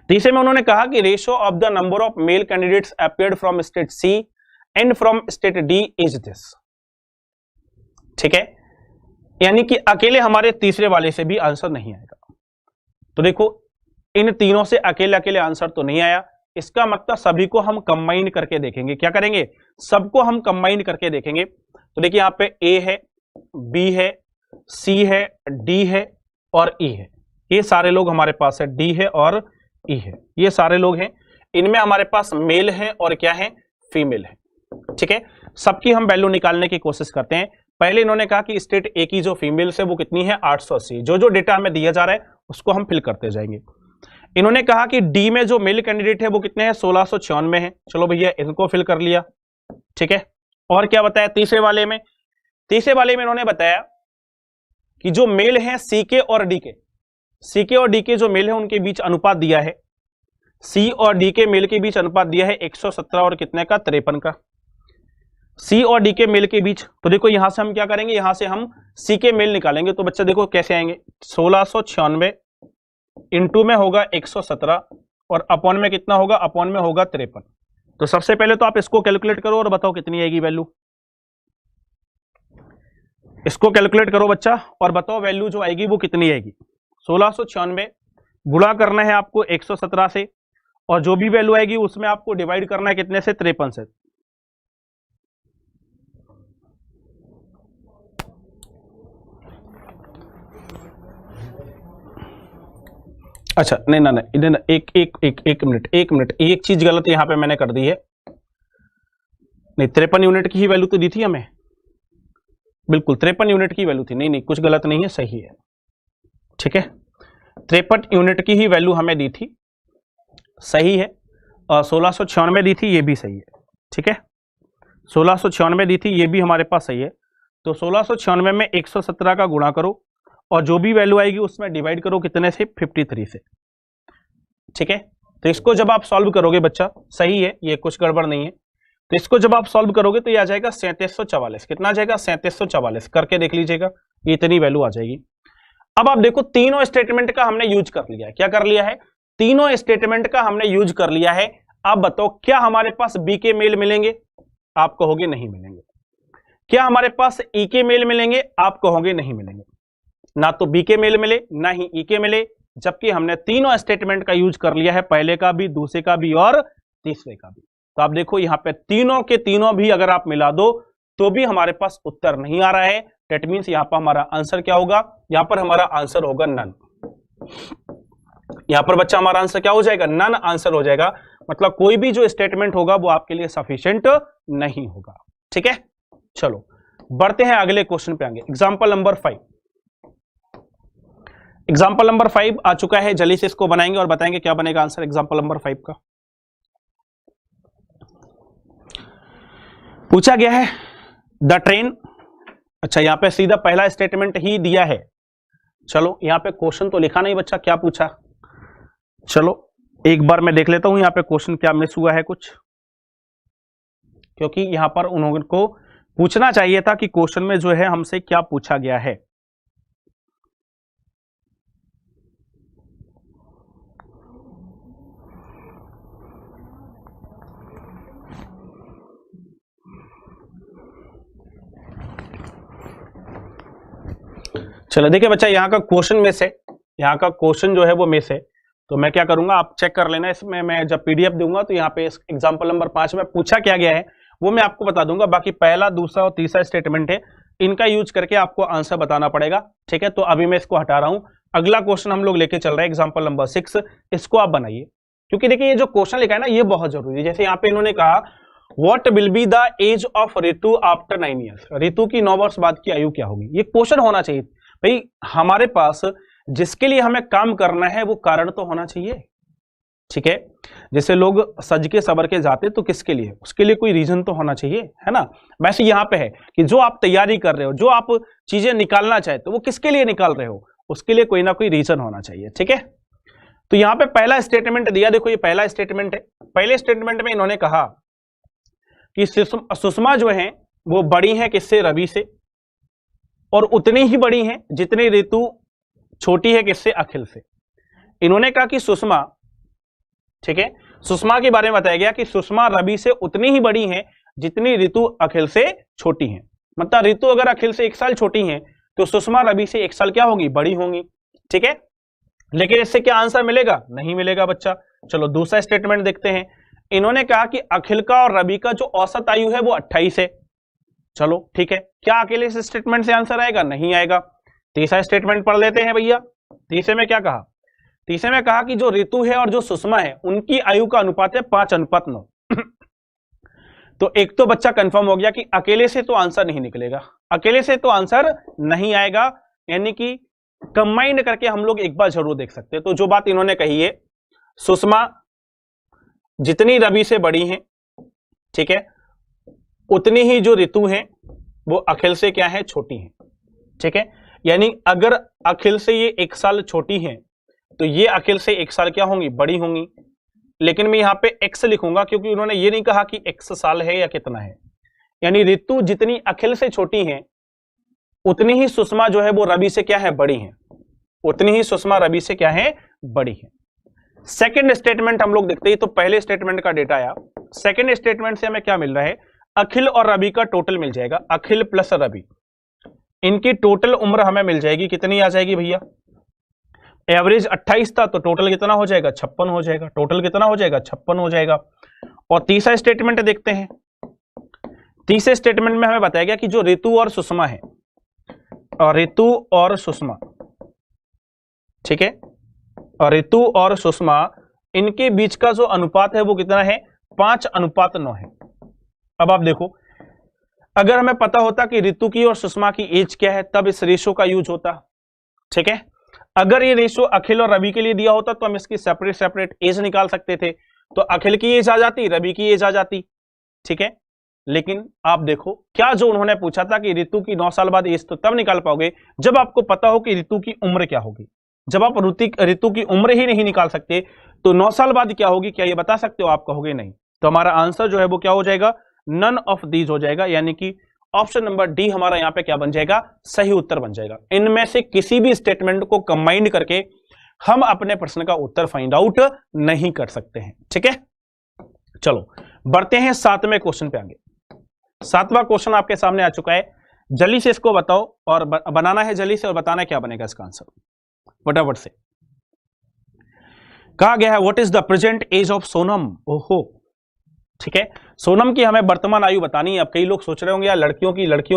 Speaker 1: तीसरे में उन्होंने कहा कि ratio of the number of male candidates appeared from state C and from state D is this, ठीक है, यानी कि अकेले हमारे तीसरे वाले से भी आंसर नहीं आएगा। तो देखो इन तीनों से अकेले अकेले आंसर तो नहीं आया, इसका मतलब सभी को हम कंबाइन करके देखेंगे, क्या करेंगे, सबको हम कंबाइन करके देखेंगे। तो देखिए यहाँ पे ए है, बी है, सी है, डी है और ई है, ये सारे लोग हमारे पास है, डी है और ई है, ये सारे लोग हैं। इनमें हमारे पास मेल है और क्या है, फीमेल है। ठीक है, सबकी हम वैल्यू निकालने की कोशिश करते हैं। पहले इन्होंने कहा कि स्टेट ए की जो फीमेल्स है वो कितनी है, 880। जो जो डेटा हमें दिया जा रहा है उसको हम फिल करते जाएंगे। इन्होंने कहा कि डी में जो मेल कैंडिडेट है वो कितने हैं, 1696 है। चलो भैया इनको फिल कर लिया। ठीक है, और क्या बताया तीसरे वाले में, तीसरे वाले में इन्होंने बताया कि जो मेल है सीके और डीके, सीके और डीके जो मेल है उनके बीच अनुपात दिया है, सी और डी के मेल के बीच अनुपात दिया है 117 और कितने का, 53 का। सी और डी के मेल के बीच, तो देखो यहां से हम क्या करेंगे, यहां से हम सी के मेल निकालेंगे। तो बच्चा देखो कैसे आएंगे, 1696 इंटू में होगा 117 और अपॉन में कितना होगा, अपॉन में होगा 53। तो सबसे पहले तो आप इसको कैलकुलेट करो और बताओ कितनी आएगी वैल्यू। इसको कैलकुलेट करो बच्चा और बताओ वैल्यू जो आएगी वो कितनी आएगी। 1696 गुणा करना है आपको 117 से और जो भी वैल्यू आएगी उसमें आपको डिवाइड करना है कितने से, 53 से। अच्छा नहीं ना नहीं, एक एक एक एक मिनट, एक मिनट, एक चीज गलत यहां पे मैंने कर दी है। नहीं 53 यूनिट की ही वैल्यू तो दी थी हमें, बिल्कुल 53 यूनिट की वैल्यू थी। नहीं नहीं कुछ गलत नहीं है, सही है। ठीक है, 53 यूनिट की ही वैल्यू हमें दी थी, सही है। 1696 दी थी, ये भी सही है। ठीक है, 1696 दी थी, ये भी हमारे पास सही है। तो 1696 में 117 का गुणा करो और जो भी वैल्यू आएगी उसमें डिवाइड करो कितने से, 53 से। ठीक है, तो इसको जब आप सॉल्व करोगे बच्चा, सही है, ये कुछ गड़बड़ नहीं है। तो इसको जब आप सॉल्व करोगे तो ये आ जाएगा 3744। कितना आ जाएगा, 3744। करके देख लीजिएगा, ये इतनी वैल्यू आ जाएगी। अब आप देखो तीनों स्टेटमेंट का हमने यूज कर लिया है। क्या कर लिया है, तीनों स्टेटमेंट का हमने यूज कर लिया है। आप बताओ क्या हमारे पास बी के मेल मिलेंगे, आप कहोगे नहीं मिलेंगे। क्या हमारे पास ई के मेल मिलेंगे, आप कहोगे नहीं मिलेंगे। ना तो बी के मेल मिले ना ही ई के मिले, जबकि हमने तीनों स्टेटमेंट का यूज कर लिया है, पहले का भी, दूसरे का भी और तीसरे का भी। तो आप देखो यहां पे तीनों के तीनों भी अगर आप मिला दो तो भी हमारे पास उत्तर नहीं आ रहा है। दैट मींस यहां पर हमारा आंसर क्या होगा, यहां पर हमारा आंसर होगा नन। यहां पर बच्चा हमारा आंसर क्या हो जाएगा, नन आंसर हो जाएगा। मतलब कोई भी जो स्टेटमेंट होगा वो आपके लिए सफिशिएंट नहीं होगा। ठीक है, चलो बढ़ते हैं अगले क्वेश्चन पे आगे। एग्जाम्पल नंबर 5, एग्जाम्पल नंबर 5 आ चुका है। जल्दी से इसको बनाएंगे और बताएंगे क्या बनेगा आंसर एग्जाम्पल नंबर 5 का। पूछा गया है द ट्रेन, अच्छा यहां पे सीधा पहला स्टेटमेंट ही दिया है। चलो यहां पे क्वेश्चन तो लिखा नहीं बच्चा, क्या पूछा, चलो एक बार मैं देख लेता हूं यहां पे क्वेश्चन क्या मिस हुआ है कुछ, क्योंकि यहां पर उन्होंने को पूछना चाहिए था कि क्वेश्चन में जो है हमसे क्या पूछा गया है। चलो देखिए बच्चा, यहाँ का क्वेश्चन मिस है, यहाँ का क्वेश्चन जो है वो मिस है। तो मैं क्या करूंगा, आप चेक कर लेना, इसमें मैं जब पीडीएफ दूंगा तो यहाँ पे एग्जांपल नंबर 5 में पूछा क्या गया है वो मैं आपको बता दूंगा। बाकी पहला, दूसरा और तीसरा स्टेटमेंट है, इनका यूज करके आपको आंसर बताना पड़ेगा। ठीक है, तो अभी मैं इसको हटा रहा हूं। अगला क्वेश्चन हम लोग लेके चल रहे हैं एग्जाम्पल नंबर 6, इसको आप बनाइए। क्योंकि देखिए ये जो क्वेश्चन लिखा है ना ये बहुत जरूरी है। जैसे यहाँ पे इन्होंने कहा what will be the age of Ritu after 9 years, Ritu की 9 वर्ष बाद की आयु क्या होगी। ये क्वेश्चन होना चाहिए भाई, हमारे पास जिसके लिए हमें काम करना है वो कारण तो होना चाहिए। ठीक है, जैसे लोग सज के सवर के जाते तो किसके लिए, उसके लिए कोई रीजन तो होना चाहिए, है ना। वैसे यहां पे है कि जो आप तैयारी कर रहे हो, जो आप चीजें निकालना चाहते हो वो किसके लिए निकाल रहे हो, उसके लिए कोई ना कोई रीजन होना चाहिए। ठीक है, तो यहां पे पहला स्टेटमेंट दिया, देखो ये पहला स्टेटमेंट है। पहले स्टेटमेंट में इन्होंने कहा कि सुषमा जो है वो बड़ी है किससे, रवि से, और उतनी ही बड़ी है जितनी ऋतु छोटी है किससे, अखिल से। इन्होंने कहा कि सुषमा, ठीक है, सुषमा के बारे में बताया गया कि सुषमा रवि से उतनी ही बड़ी है जितनी ऋतु अखिल से छोटी है। मतलब ऋतु अगर अखिल से 1 साल छोटी है तो सुषमा रवि से 1 साल क्या होगी, बड़ी होंगी। ठीक है, लेकिन इससे क्या आंसर मिलेगा, नहीं मिलेगा बच्चा। चलो दूसरा स्टेटमेंट देखते हैं। इन्होंने कहा कि अखिल का और रवि का जो औसत आयु है वो 28 है। चलो ठीक है, क्या अकेले इस स्टेटमेंट से आंसर आएगा, नहीं आएगा। तीसरा स्टेटमेंट पढ़ लेते हैं भैया। तीसरे में क्या कहा तीसरे में कहा कि जो ऋतु है और जो सुषमा है उनकी आयु का अनुपात है 5:9। तो एक तो बच्चा कंफर्म हो गया कि अकेले से तो आंसर नहीं निकलेगा, अकेले से तो आंसर नहीं आएगा, यानी कि कंबाइंड करके हम लोग एक बार जरूर देख सकते हैं। तो जो बात इन्होंने कही है, सुषमा जितनी रवि से बड़ी है, ठीक है, उतनी ही जो ऋतु है वो अखिल से क्या है, छोटी है, ठीक है। यानी अगर अखिल से ये 1 साल छोटी है तो ये अखिल से 1 साल क्या होंगी, बड़ी होंगी। लेकिन मैं यहां पे x लिखूंगा क्योंकि उन्होंने ये नहीं कहा कि x साल है या कितना है। यानी ऋतु जितनी अखिल से छोटी है उतनी ही सुषमा जो है वो रवि से क्या है, बड़ी है, उतनी ही सुषमा रवि से क्या है, बड़ी है। सेकंड स्टेटमेंट हम लोग देखते हैं, तो पहले स्टेटमेंट का डेटा आया, सेकंड स्टेटमेंट से हमें क्या मिल रहा है, अखिल और रवि का टोटल मिल जाएगा, अखिल प्लस रवि, इनकी टोटल उम्र हमें मिल जाएगी, कितनी आ जाएगी भैया, एवरेज 28 था तो टोटल कितना हो जाएगा, 56 हो जाएगा, टोटल कितना हो जाएगा, 56 हो जाएगा। और तीसरा स्टेटमेंट देखते हैं, तीसरे स्टेटमेंट में हमें बताया गया कि जो ऋतु और सुषमा है, और ऋतु और सुषमा, ठीक है, और ऋतु और सुषमा इनके बीच का जो अनुपात है वो कितना है, 5:9 है। अब आप देखो, अगर हमें पता होता कि ऋतु की और सुषमा की एज क्या है तब इस रेशो का यूज होता, ठीक है। अगर ये रेशो अखिल और रवि के लिए दिया होता तो हम इसकी सेपरेट सेपरेट एज निकाल सकते थे, तो अखिल की एज आ जाती, रवि की एज आ जाती, ठीक है। लेकिन आप देखो क्या जो उन्होंने पूछा था कि ऋतु की 9 साल बाद एज, तो तब निकाल पाओगे जब आपको पता हो कि ऋतु की उम्र क्या होगी। जब आप ऋतु की उम्र ही नहीं निकाल सकते तो 9 साल बाद क्या होगी, क्या ये बता सकते हो, आप कहोगे नहीं। तो हमारा आंसर जो है वो क्या हो जाएगा, नन ऑफ दीज हो जाएगा, यानी कि ऑप्शन नंबर डी हमारा यहां पे क्या बन जाएगा, सही उत्तर बन जाएगा। इनमें से किसी भी स्टेटमेंट को कंबाइंड करके हम अपने प्रश्न का उत्तर फाइंड आउट नहीं कर सकते हैं, ठीक है। चलो बढ़ते हैं 7वें क्वेश्चन पे आगे। 7वां क्वेश्चन आपके सामने आ चुका है, जल्दी से इसको बताओ और बनाना है जल्दी से, और बताना क्या बनेगा इसका आंसर फटाफट से। कहा गया है what is the present age of Sonam, ओहो, ठीक है, सोनम की हमें वर्तमान आयु बतानी है। अब कई लोग सोच रहे होंगे यार लड़कियों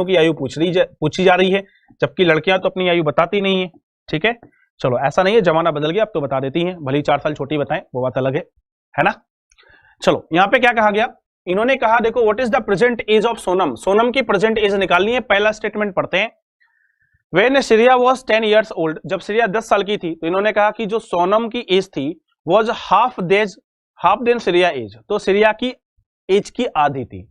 Speaker 1: की आयु पूछी जा रही है, जबकि लड़कियां तो अपनी आयु बताती नहीं है, ठीक है। चलो ऐसा नहीं है, जमाना बदल गया, अब तो बता देती हैं, भले 4 साल छोटी बताएं वो बात अलग है ना। चलो यहां पे क्या कहा गया, इन्होंने कहा देखो what is the present age of Sonam, Sonam की प्रेजेंट एज निकालनी है। पहला स्टेटमेंट पढ़ते हैं, when Shreya was 10 years old, जब श्रेया 10 साल की थी तो इन्होंने कहा कि जो सोनम की एज थी was half than Shreya age, तो श्रेया की एज की आधी थी।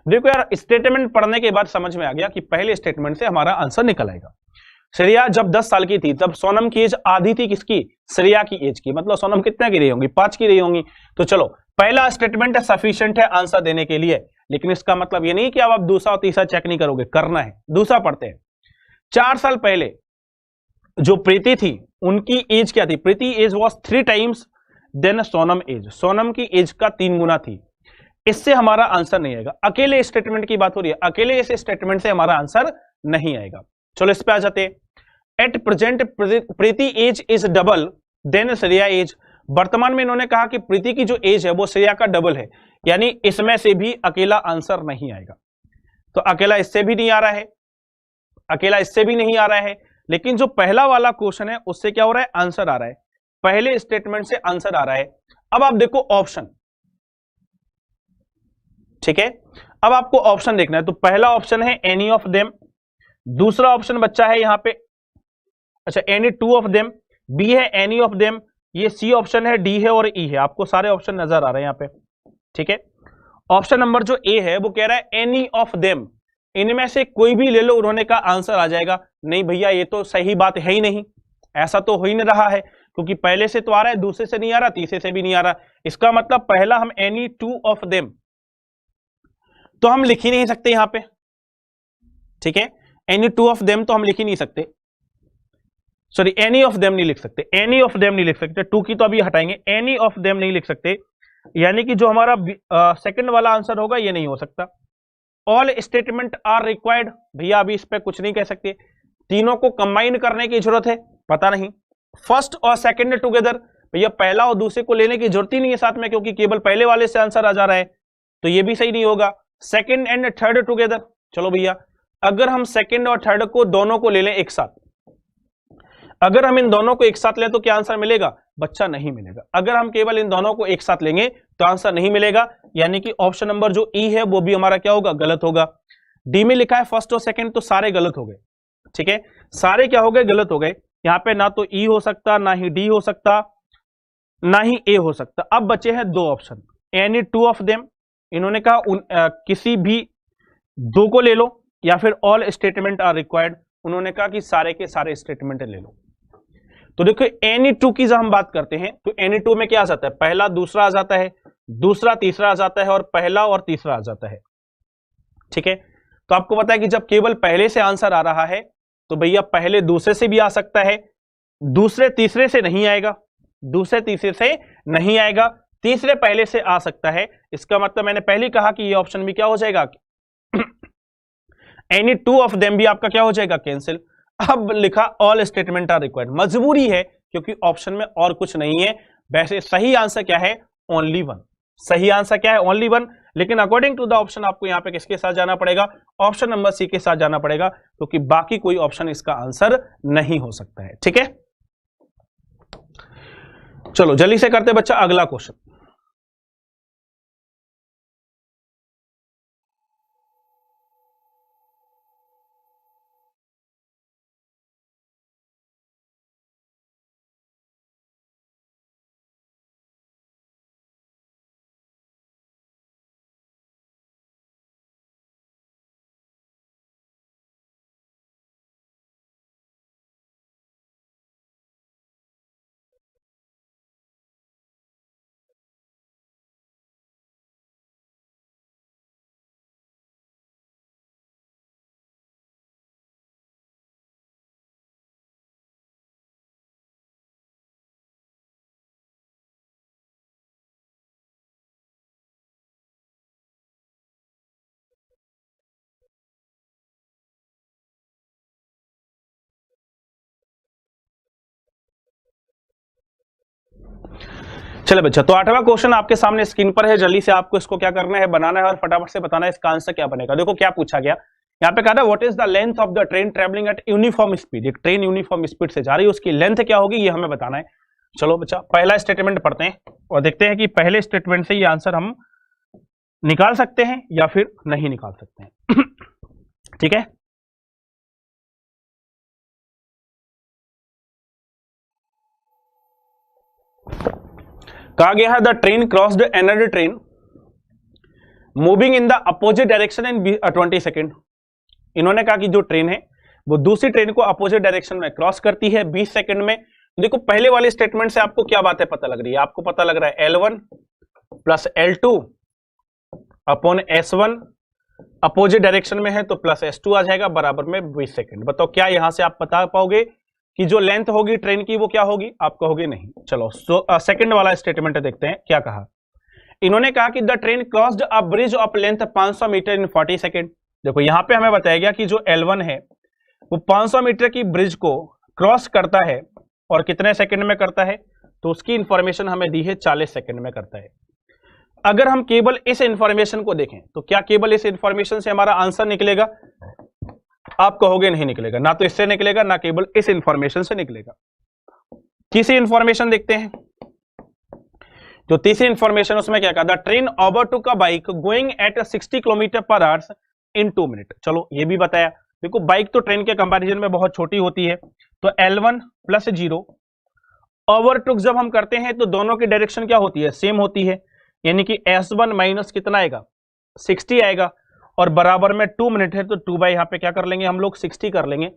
Speaker 1: देखो यार स्टेटमेंट पढ़ने के बाद समझ में आ गया कि पहले स्टेटमेंट से हमारा आंसर निकल आएगा। श्रेया जब 10 साल की थी तब सोनम की एज आधी थी, किसकी, श्रेया की एज की, मतलब सोनम कितने की रही होंगी, 5 की रही होंगी। तो चलो पहला स्टेटमेंट सफिशिएंट है आंसर देने के लिए, लेकिन इसका मतलब ये नहीं कि आप दूसरा और तीसरा चेक नहीं करोगे, करना है। दूसरा पढ़ते हैं, 4 साल पहले जो प्रीति थी उनकी एज क्या थी, Preeti age was 3 times than Sonam age, Sonam की एज का 3 गुना थी। इससे हमारा आंसर नहीं आएगा, अकेले स्टेटमेंट की बात हो रही है, अकेले इस स्टेटमेंट से हमारा आंसर नहीं आएगा। चलो इस पे आ जाते हैं, at present Preeti age is double than Shreya age, वर्तमान में इन्होंने कहा कि प्रीति की जो एज है वो श्रेया का डबल है, यानी इसमें से भी अकेला आंसर नहीं आएगा। तो अकेला इससे भी नहीं आ रहा है, अकेला इससे भी नहीं आ रहा है, लेकिन जो पहला वाला क्वेश्चन है उससे क्या हो रहा है, आंसर आ रहा है, पहले स्टेटमेंट से आंसर आ रहा है। अब आप देखो ऑप्शन, ठीक है, अब आपको ऑप्शन देखना है, तो पहला ऑप्शन है एनी ऑफ देम, दूसरा ऑप्शन बच्चा है यहां पे, अच्छा एनी 2 ऑफ देम, बी है एनी ऑफ देम, ये सी ऑप्शन है, डी है और ई है, आपको सारे ऑप्शन नजर आ रहे हैं यहां पे, ठीक है। ऑप्शन नंबर जो ए है वो कह रहा है एनी ऑफ देम, इनमें से कोई भी ले लो, उन्होंने कहा आंसर आ जाएगा। नहीं भैया ये तो सही बात है ही नहीं, ऐसा तो हो ही नहीं रहा है, क्योंकि पहले से तो आ रहा है, दूसरे से नहीं आ रहा, तीसरे से भी नहीं आ रहा। इसका मतलब पहला हम एनी 2 ऑफ देम तो हम लिख ही नहीं सकते यहां पे, ठीक है, एनी 2 ऑफ देम तो हम लिख ही नहीं सकते, सॉरी एनी ऑफ देम नहीं लिख सकते, एनी ऑफ देम नहीं लिख सकते, 2 की तो अभी हटाएंगे, एनी ऑफ देम नहीं लिख सकते, यानी कि जो हमारा सेकंड वाला आंसर होगा ये नहीं हो सकता। ऑल स्टेटमेंट आर रिक्वायर्ड, भैया अभी इस पे कुछ नहीं कह सकते, तीनों को कंबाइन करने की जरूरत है, पता नहीं। फर्स्ट और सेकंड टुगेदर, भैया पहला और दूसरे को लेने की जरूरत ही नहीं है साथ में, क्योंकि केवल पहले वाले से आंसर आ जा रहा है, तो ये भी सही नहीं होगा। सेकंड एंड थर्ड टुगेदर, चलो भैया अगर हम सेकंड और थर्ड को दोनों को ले लें एक साथ, अगर हम इन दोनों को एक साथ लें तो क्या आंसर मिलेगा, बच्चा नहीं मिलेगा। अगर हम केवल इन दोनों को एक साथ लेंगे तो आंसर नहीं मिलेगा, यानी कि ऑप्शन नंबर जो ई है वो भी हमारा क्या होगा, गलत होगा। डी में लिखा है फर्स्ट और सेकंड, तो सारे गलत हो गए, ठीक है, सारे क्या हो गए, गलत हो गए। यहां पे ना तो ई हो सकता, ना ही डी हो सकता, ना ही ए हो सकता। अब बचे हैं दो option, any two of them. इन्होंने कहा किसी भी दो को ले लो, या फिर ऑल स्टेटमेंट आर रिक्वायर्ड। उन्होंने कहा कि सारे के सारे स्टेटमेंट ले लो। तो देखो एनी टू की जब हम बात करते हैं तो एनी टू में क्या आ जाता है, पहला दूसरा आ जाता है, दूसरा तीसरा आ जाता है, और पहला और तीसरा आ जाता है, ठीक है। तो आपको पता है कि जब केवल पहले से आंसर आ रहा है तो भैया पहले दूसरे से भी आ सकता है, दूसरे तीसरे से नहीं आएगा, दूसरे तीसरे से नहीं आएगा, तीसरे पहले से आ सकता है। इसका मतलब मैंने पहले कहा कि ये ऑप्शन भी क्या हो जाएगा, एनी टू ऑफ देम भी आपका क्या हो जाएगा, कैंसिल। अब लिखा ऑल स्टेटमेंट आर रिक्वायर्ड, मजबूरी है क्योंकि ऑप्शन में और कुछ नहीं है। वैसे सही आंसर क्या है, ओनली वन। सही आंसर क्या है, ओनली वन। लेकिन अकॉर्डिंग टू द ऑप्शन आपको यहां पे किसके साथ जाना पड़ेगा, ऑप्शन नंबर सी के साथ जाना पड़ेगा, क्योंकि बाकी कोई ऑप्शन इसका आंसर नहीं हो सकता है, ठीक है। चलो जल्दी से करते बच्चा अगला क्वेश्चन। चले बच्चा, तो आठवां क्वेश्चन आपके सामने स्क्रीन पर है। जल्दी से आपको इसको क्या करना है, बनाना है और फटाफट से बताना है इसका आंसर क्या बनेगा। देखो क्या पूछा गया, यहाँ पे कहा था what is the length of the train travelling at uniform speed. एक ट्रेन यूनिफॉर्म स्पीड से जा रही है, उसकी लेंथ क्या होगी ये हमें बताना है। चलो बच्चा पहला स्टेटमेंट पढ़ते हैं और देखते हैं कि पहले स्टेटमेंट से ये आंसर हम निकाल सकते हैं या फिर नहीं निकाल सकते हैं। ठीक है, कहा गया है the train crossed another train moving in the opposite direction in 20 second. इन्होंने कहा कि जो ट्रेन है वो दूसरी ट्रेन को अपोजिट डायरेक्शन में क्रॉस करती है 20 सेकंड में। देखो पहले वाले स्टेटमेंट से आपको क्या बातें पता लग रही है, आपको पता लग रहा है L1 plus L2 upon S1 opposite direction में है तो प्लस S2 आ जाएगा बराबर में 20 सेकंड। बताओ क्या यहां से आप बता पाओगे कि जो लेंथ होगी ट्रेन की वो क्या होगी, आप कहोगे नहीं। चलो सेकंड वाला स्टेटमेंट देखते हैं क्या कहा। इन्होंने कहा कि the train crossed a bridge of length 500 metre in 40 second. देखो यहां पे हमें बताया गया कि जो L1 है वो 500 मीटर की ब्रिज को क्रॉस करता है और कितने सेकंड में करता है, तो उसकी इंफॉर्मेशन हमें दी है 40 सेकंड में करता है। अगर हम केवल इस इंफॉर्मेशन को देखें तो क्या केवल इस इंफॉर्मेशन से हमारा आंसर निकलेगा, आप कहोगे नहीं निकलेगा, ना तो इससे निकलेगा ना केवल इस इंफॉर्मेशन से निकलेगा। तीसरी इंफॉर्मेशन देखते हैं, जो तीसरी इंफॉर्मेशन उसमें क्या कहा, the train overtook a bike going at 60 kilometre per hour in 2 minute. चलो ये भी बताया, देखो बाइक तो ट्रेन के कंपैरिजन में बहुत छोटी होती है, तो L1 प्लस 0 ओवरटूक जब हम करते हैं तो दोनों की डायरेक्शन क्या होती है, सेम होती है, यानी कि S1 माइनस कितना आएगा 60 आएगा और बराबर में 2 मिनट है तो 2 बाई यहां पे क्या कर लेंगे हम लोग 60 कर लेंगे,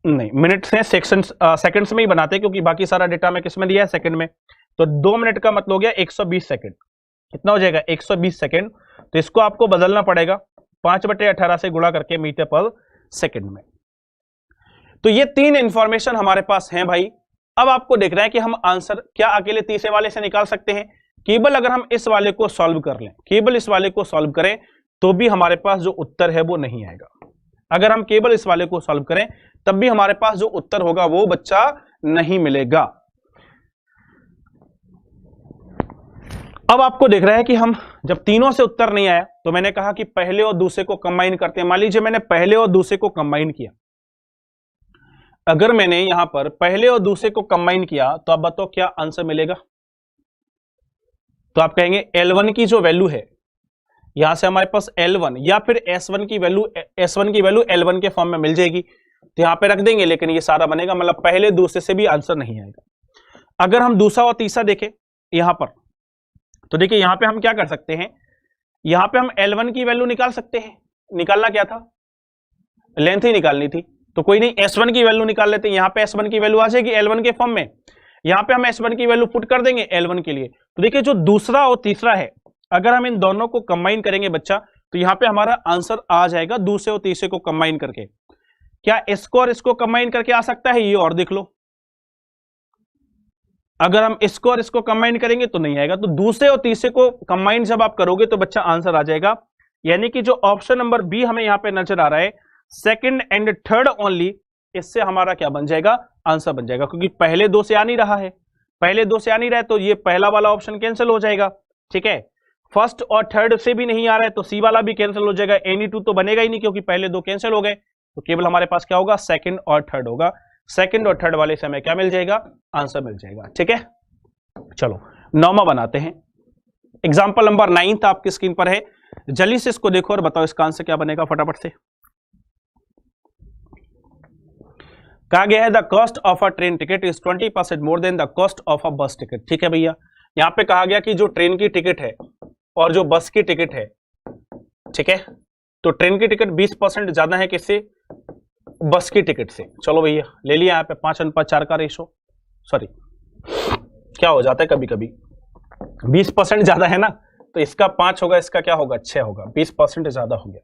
Speaker 1: नहीं मिनट से सेकंड्स में ही बनाते हैं क्योंकि बाकी सारा डेटा में किस में दिया है, सेकंड में। तो 2 मिनट का मतलब हो गया 120 सेकंड। कितना हो जाएगा 120 सेकंड। तो इसको आपको बदलना पड़ेगा 5/18 से गुणा करके मीटर पर सेकंड में। तो ये 3 इंफॉर्मेशन हमारे पास हैं भाई। अब आपको देख रहा है कि हम आंसर क्या अकेले तीसरे वाले से निकाल सकते हैं, केवल अगर हम इस वाले को सॉल्व कर लें, केवल इस वाले को सॉल्व करें तो भी हमारे पास जो उत्तर है वो नहीं आएगा। अगर हम केवल इस वाले को सॉल्व करें तब भी हमारे पास जो उत्तर होगा वो बच्चा नहीं मिलेगा। अब आपको देख रहा है कि हम जब तीनों से उत्तर नहीं आया तो मैंने कहा कि पहले और दूसरे को कंबाइन करते हैं। मान लीजिए मैंने पहले और दूसरे को कंबाइन किया, अगर मैंने यहां पर पहले और दूसरे को कंबाइन किया तो आप बताओ क्या आंसर मिलेगा। तो आप कहेंगे L1 की जो वैल्यू है यहां से हमारे पास L1 या फिर S1 की वैल्यू L1 के फॉर्म में मिल जाएगी, तो यहां पे रख देंगे, लेकिन ये सारा बनेगा, मतलब पहले दूसरे से भी आंसर नहीं आएगा। अगर हम दूसरा और तीसरा देखें यहां पर, तो देखिए यहां पे हम क्या कर सकते हैं, यहां पे हम L1 की वैल्यू निकाल सकते हैं। निकालना क्या था, लेंथ ही निकालनी थी, तो कोई नहीं, S1 की वैल्यू निकाल लेते हैं। यहां पे S1 की वैल्यू आ जाएगी L1 के फॉर्म में, यहां पे हम S1 की वैल्यू पुट कर देंगे L1 के लिए। तो देखिए जो दूसरा और तीसरा है, अगर हम इन दोनों को कंबाइन करेंगे बच्चा, तो यहां पे हमारा आंसर आ जाएगा दूसरे और तीसरे को कंबाइन करके। क्या इसको और इसको कंबाइन करके आ सकता है, ये और देख लो। अगर हम इसको और इसको कंबाइन करेंगे तो नहीं आएगा, तो दूसरे और तीसरे को कंबाइन जब आप करोगे तो बच्चा आंसर आ जाएगा। यानी कि जो ऑप्शन नंबर बी हमें यहां पे नजर आ रहा है, सेकंड एंड थर्ड ओनली, इससे हमारा क्या बन जाएगा, आंसर बन जाएगा। क्योंकि पहले दो से आ नहीं रहा है, पहले दो से आ नहीं रहा है, तो ये पहला वाला ऑप्शन कैंसिल हो जाएगा। ठीक है, फर्स्ट और थर्ड से भी नहीं आ रहा है तो सी वाला भी कैंसिल हो जाएगा, एनी टू तो बनेगा ही नहीं क्योंकि पहले दो कैंसिल हो गए, तो केवल हमारे पास क्या होगा, सेकंड और थर्ड होगा। सेकंड और थर्ड वाले से हमें क्या मिल जाएगा, आंसर मिल जाएगा। ठीक है, चलो नौवां बनाते हैं। एग्जाम्पल नंबर 9 आपकी स्क्रीन पर है, जल्दी से इसको देखो और बताओ इसका आंसर क्या बनेगा फटाफट से। कहा गया है the cost of a train ticket is 20% more than the cost of a bus ticket. ठीक है भैया, यहां पे कहा गया कि जो ट्रेन की टिकट है और जो बस की टिकट है, ठीक है, तो ट्रेन की टिकट 20% ज्यादा है किससे, बस की टिकट से। चलो भैया ले लिया, यहाँ पे 5:4 का रेशो, सॉरी क्या हो जाता है कभी कभी 20% ज्यादा है ना, तो इसका 5 होगा, इसका क्या होगा 6 होगा, 20% ज्यादा हो गया।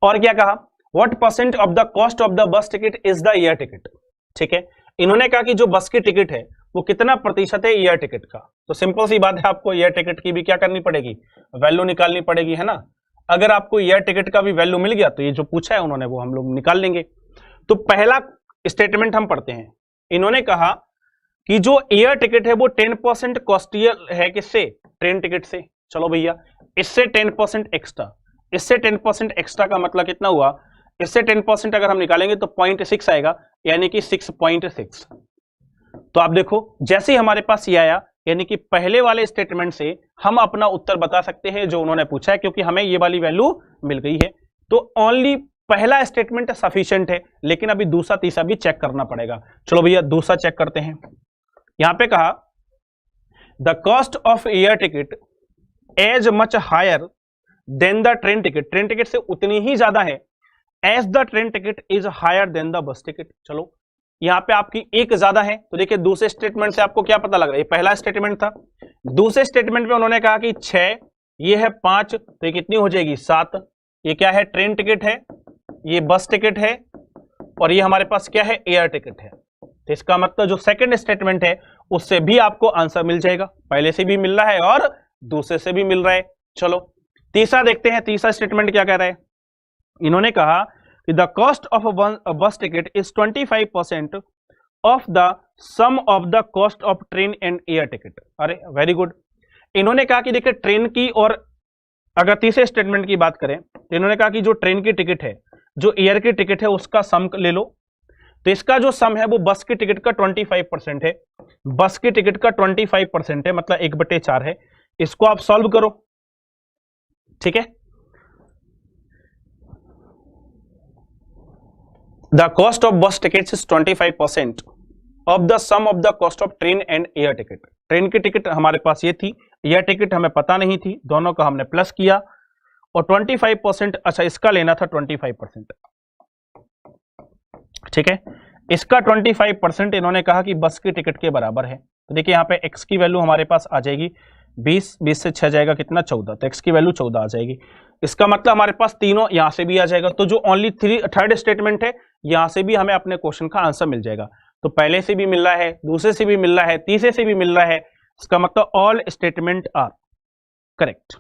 Speaker 1: और क्या कहा, what percent of the cost of the bus ticket is the air ticket. ठीक है, इन्होंने कहा कि जो बस की टिकट है वो कितना प्रतिशत है एयर टिकट का। तो सिंपल सी बात है, आपको एयर टिकट की भी क्या करनी पड़ेगी, वैल्यू निकालनी पड़ेगी, है ना। अगर आपको एयर टिकट का भी वैल्यू मिल गया तो ये जो पूछा है उन्होंने वो हम लोग निकाल लेंगे। तो पहला स्टेटमेंट हम पढ़ते हैं, इन्होंने कहा कि जो एयर टिकट है वो 10% कॉस्टियर है किससे, ट्रेन टिकट से। चलो भैया, इससे 10% एक्स्ट्रा, इससे 10% एक्स्ट्रा का मतलब कितना हुआ, इससे 10% अगर हम निकालेंगे तो 0.6 आएगा, यानी कि 6.6। तो आप देखो जैसे ही हमारे पास ये आया, यानी कि पहले वाले स्टेटमेंट से हम अपना उत्तर बता सकते हैं जो उन्होंने पूछा है, क्योंकि हमें ये वाली वैल्यू मिल गई है। तो ओनली पहला स्टेटमेंट सफिशिएंट है, लेकिन अभी दूसरा तीसरा भी चेक करना पड़ेगा। चलो भैया दूसरा चेक करते हैं। यहां पे कहा the cost of air ticket as much higher than the train ticket, train ticket से उतनी ही ज्यादा है, as the train ticket is higher than the bus ticket. चलो यहां पे आपकी एक ज्यादा है, तो देखिए दूसरे स्टेटमेंट से आपको क्या पता लग रहा है, ये पहला स्टेटमेंट था, दूसरे स्टेटमेंट में उन्होंने कहा कि 6, ये है 5, तो ये कितनी हो जाएगी 7। ये क्या है, ट्रेन टिकट है, ये बस टिकट है, और ये हमारे पास क्या है, एयर टिकट है। तो इसका मतलब जो सेकंड स्टेटमेंट है उससे भी आपको आंसर मिल जाएगा, पहले से भी मिल रहा है और दूसरे से भी मिल रहा है। चलो तीसरा देखते हैं, तीसरा स्टेटमेंट क्या कह रहा है। इन्होंने कहा कि the cost of a bus ticket is 25% of the sum of the cost of train and air ticket. अरे वेरी गुड, इन्होंने कहा कि देखिए ट्रेन की, और अगर तीसरे स्टेटमेंट की बात करें तो इन्होंने कहा कि जो ट्रेन की टिकट है, जो एयर की टिकट है, उसका सम ले लो। तो इसका जो सम है वो बस की टिकट का 25% है, बस की टिकट का 25% है, मतलब 1/4 है। इसको आप सॉल्व करो, ठीक है। The cost of bus ticket is 25% of the sum of the cost of train and air ticket. Train की टिकट हमारे पास ये थी, एयर टिकट हमें पता नहीं थी, दोनों का हमने प्लस किया, और 25%, अच्छा इसका लेना था 25%, ठीक है। इसका 25% इन्होंने कहा कि बस की टिकट के बराबर है। तो देखिए यहाँ पे x की वैल्यू हमारे पास आ जाएगी 20, 20 से 6 जाएगा कितना, 14, तो x की वैल्यू 14 आ जाएगी। इसका मतलब हमारे पास तीनों यहाँ से भी आ जाएगा, तो जो ओनली थर्ड स्टेटमेंट है यहाँ से भी हमें अपने क्वेश्चन का आंसर मिल जाएगा। तो पहले से भी मिल रहा है, दूसरे से भी मिल रहा है, तीसरे से भी मिल रहा है, इसका मतलब ऑल स्टेटमेंट आर करेक्ट,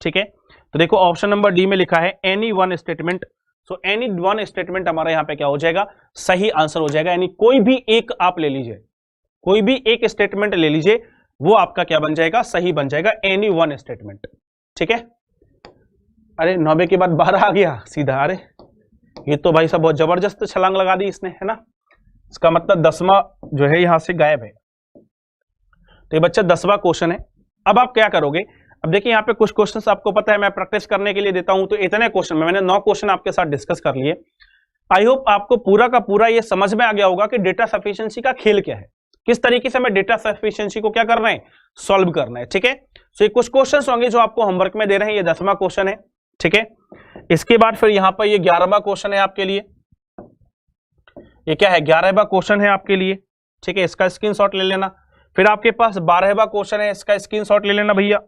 Speaker 1: ठीक है। तो देखो ऑप्शन नंबर डी में लिखा है any one statement, so any one statement हमारा यहाँ पे क्या हो जाएगा, सही आंसर हो जाएगा। यानी कोई भी एक आप ले लीजिए, कोई भी एक स्टेटमेंट ले लीजिए, वो आपका क्या बन जाएगा, सही बन जाएगा, एनी वन स्टेटमेंट, ठीक है। अरे 9 के बाद 12 आ गया सीधा, अरे ये तो भाई साहब बहुत जबरदस्त छलांग लगा दी इसने, है ना। इसका मतलब 10वां जो है यहां से गायब है। तो ये बच्चा 10वां क्वेश्चन है। अब आप क्या करोगे, अब देखिए यहाँ पे कुछ क्वेश्चंस आपको पता है मैं प्रैक्टिस करने के लिए देता हूं, तो इतने क्वेश्चन में मैंने 9 क्वेश्चन आपके साथ डिस्कस कर लिए। आई होप आपको पूरा का पूरा ये समझ में आ गया होगा कि डेटा सफिशिएंसी का खेल क्या है, किस तरीके से हमें डेटा सफिशिएंसी को क्या करना है, सॉल्व करना है। ठीक है, तो ये कुछ क्वेश्चंस होंगे जो आपको होमवर्क में दे रहे हैं। ये 10वां क्वेश्चन है। ठीक है, इसके बाद फिर यहां पर ये 11वां क्वेश्चन है आपके लिए। ये क्या है, 11वां क्वेश्चन है आपके लिए। ठीक है, इसका स्क्रीनशॉट ले लेना। फिर आपके पास 12वां क्वेश्चन है, इसका स्क्रीनशॉट ले लेना भैया।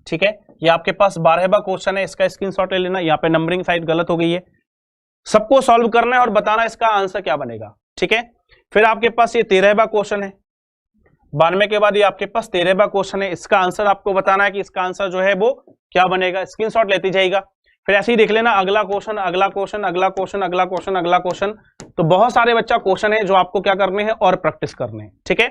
Speaker 1: ठीक है, ये आपके पास 12वां क्वेश्चन है, इसका स्क्रीनशॉट ले लेना। यहाँ पे नंबरिंग साइड गलत हो गई है, सबको सॉल्व करना है और बताना इसका आंसर क्या बनेगा। ठीक है, फिर आपके पास ये 13वां क्वेश्चन है। 92 के बाद ये आपके पास 13वां क्वेश्चन है, इसका आंसर आपको बताना है कि इसका आंसर जो है वो क्या बनेगा, स्क्रीनशॉट लेते जाइएगा। फिर ऐसे ही देख लेना, अगला क्वेश्चन, अगला क्वेश्चन, अगला क्वेश्चन, अगला क्वेश्चन, अगला क्वेश्चन। तो बहुत सारे बच्चा क्वेश्चन है जो आपको क्या करने हैं और प्रैक्टिस करने हैं। ठीक है,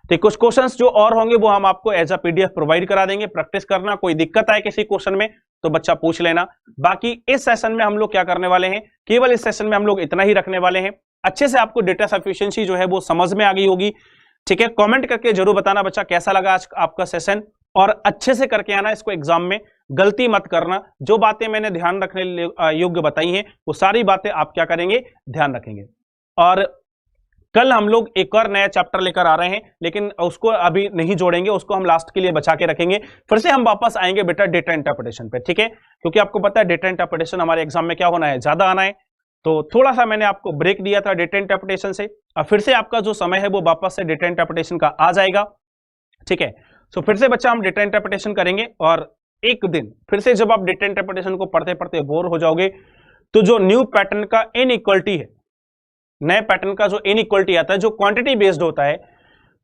Speaker 1: तो कुछ क्वेश्चंस जो और होंगे वो हम आपको एज अ पीडीएफ प्रोवाइड करा देंगे, प्रैक्टिस करना। कोई दिक्कत आए किसी क्वेश्चन में तो बच्चा पूछ लेना। बाकी इस सेशन में हम लोग क्या करने वाले हैं, केवल इस सेशन में हम लोग इतना ही रखने वाले हैं। अच्छे से आपको डेटा सफिशिएंसी जो है वो समझ में आ गई होगी। ठीक है, कमेंट करके जरूर बताना बच्चा कैसा लगा आज आपका सेशन, और अच्छे से करके आना इसको एग्जाम में, गलती मत करना। जो बातें मैंने ध्यान रखने योग्य बताई हैं वो सारी बातें आप क्या करेंगे, ध्यान रखेंगे। और कल हम लोग एक और नया चैप्टर लेकर आ रहे हैं, लेकिन उसको अभी नहीं जोड़ेंगे, उसको हम लास्ट के लिए बचा के रखेंगे। फिर से हम वापस आएंगे बेटा डेटा इंटरप्रिटेशन पे। ठीक है, क्योंकि आपको पता है डेटा इंटरप्रिटेशन हमारे एग्जाम में क्या होना है, ज्यादा आना है। तो थोड़ा सा मैंने आपको ब्रेक दिया था डेटा इंटरप्रिटेशन से, और फिर से आपका जो समय है वो वापस से डेटा इंटरप्रिटेशन का आ जाएगा। ठीक है, तो फिर से बच्चा हम डेटा इंटरप्रिटेशन करेंगे, और एक दिन फिर से जब आप डेटा इंटरप्रिटेशन को पढ़ते पढ़ते बोर हो जाओगे तो जो न्यू पैटर्न का इनइक्वालिटी है, नए पैटर्न का जो इनइक्वालिटी आता है, जो क्वांटिटी बेस्ड होता है,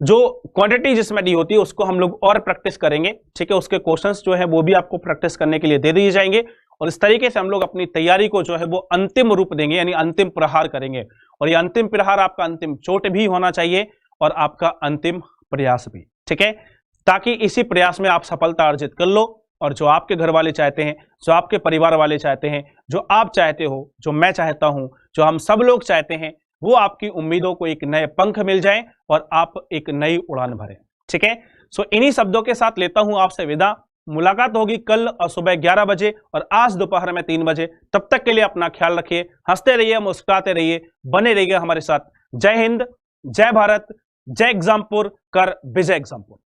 Speaker 1: जो क्वांटिटी जिसमें दी होती है, उसको हम लोग और प्रैक्टिस करेंगे। ठीक है, उसके क्वेश्चंस जो है वो भी आपको प्रैक्टिस करने के लिए दे दिए जाएंगे, और इस तरीके से हम लोग अपनी तैयारी को जो है वो अंतिम रूप देंगे, यानी अंतिम प्रहार करेंगे। और ये अंतिम प्रहार आपका अंतिम चोट भी होना चाहिए और आपका अंतिम प्रयास भी। ठीक है, ताकि इसी प्रयास में आप सफलता अर्जित कर लो, और जो आपके घर वाले चाहते हैं, जो आपके परिवार वाले चाहते हैं, जो आप चाहते हो, जो मैं चाहता हूं, जो हम सब लोग चाहते हैं, वो आपकी उम्मीदों को एक नए पंख मिल जाए और आप एक नई उड़ान भरें। ठीक है, सो इन्हीं शब्दों के साथ लेता हूं आपसे विदा। मुलाकात होगी कल सुबह 11 बजे और आज दोपहर में 3 बजे। तब तक के लिए अपना ख्याल रखिए, हंसते रहिए, मुस्कुराते रहिए, बने रहिए हमारे साथ। जय हिंद, जय भारत, जय एग्जामपुर, कर विजय एग्जामपुर।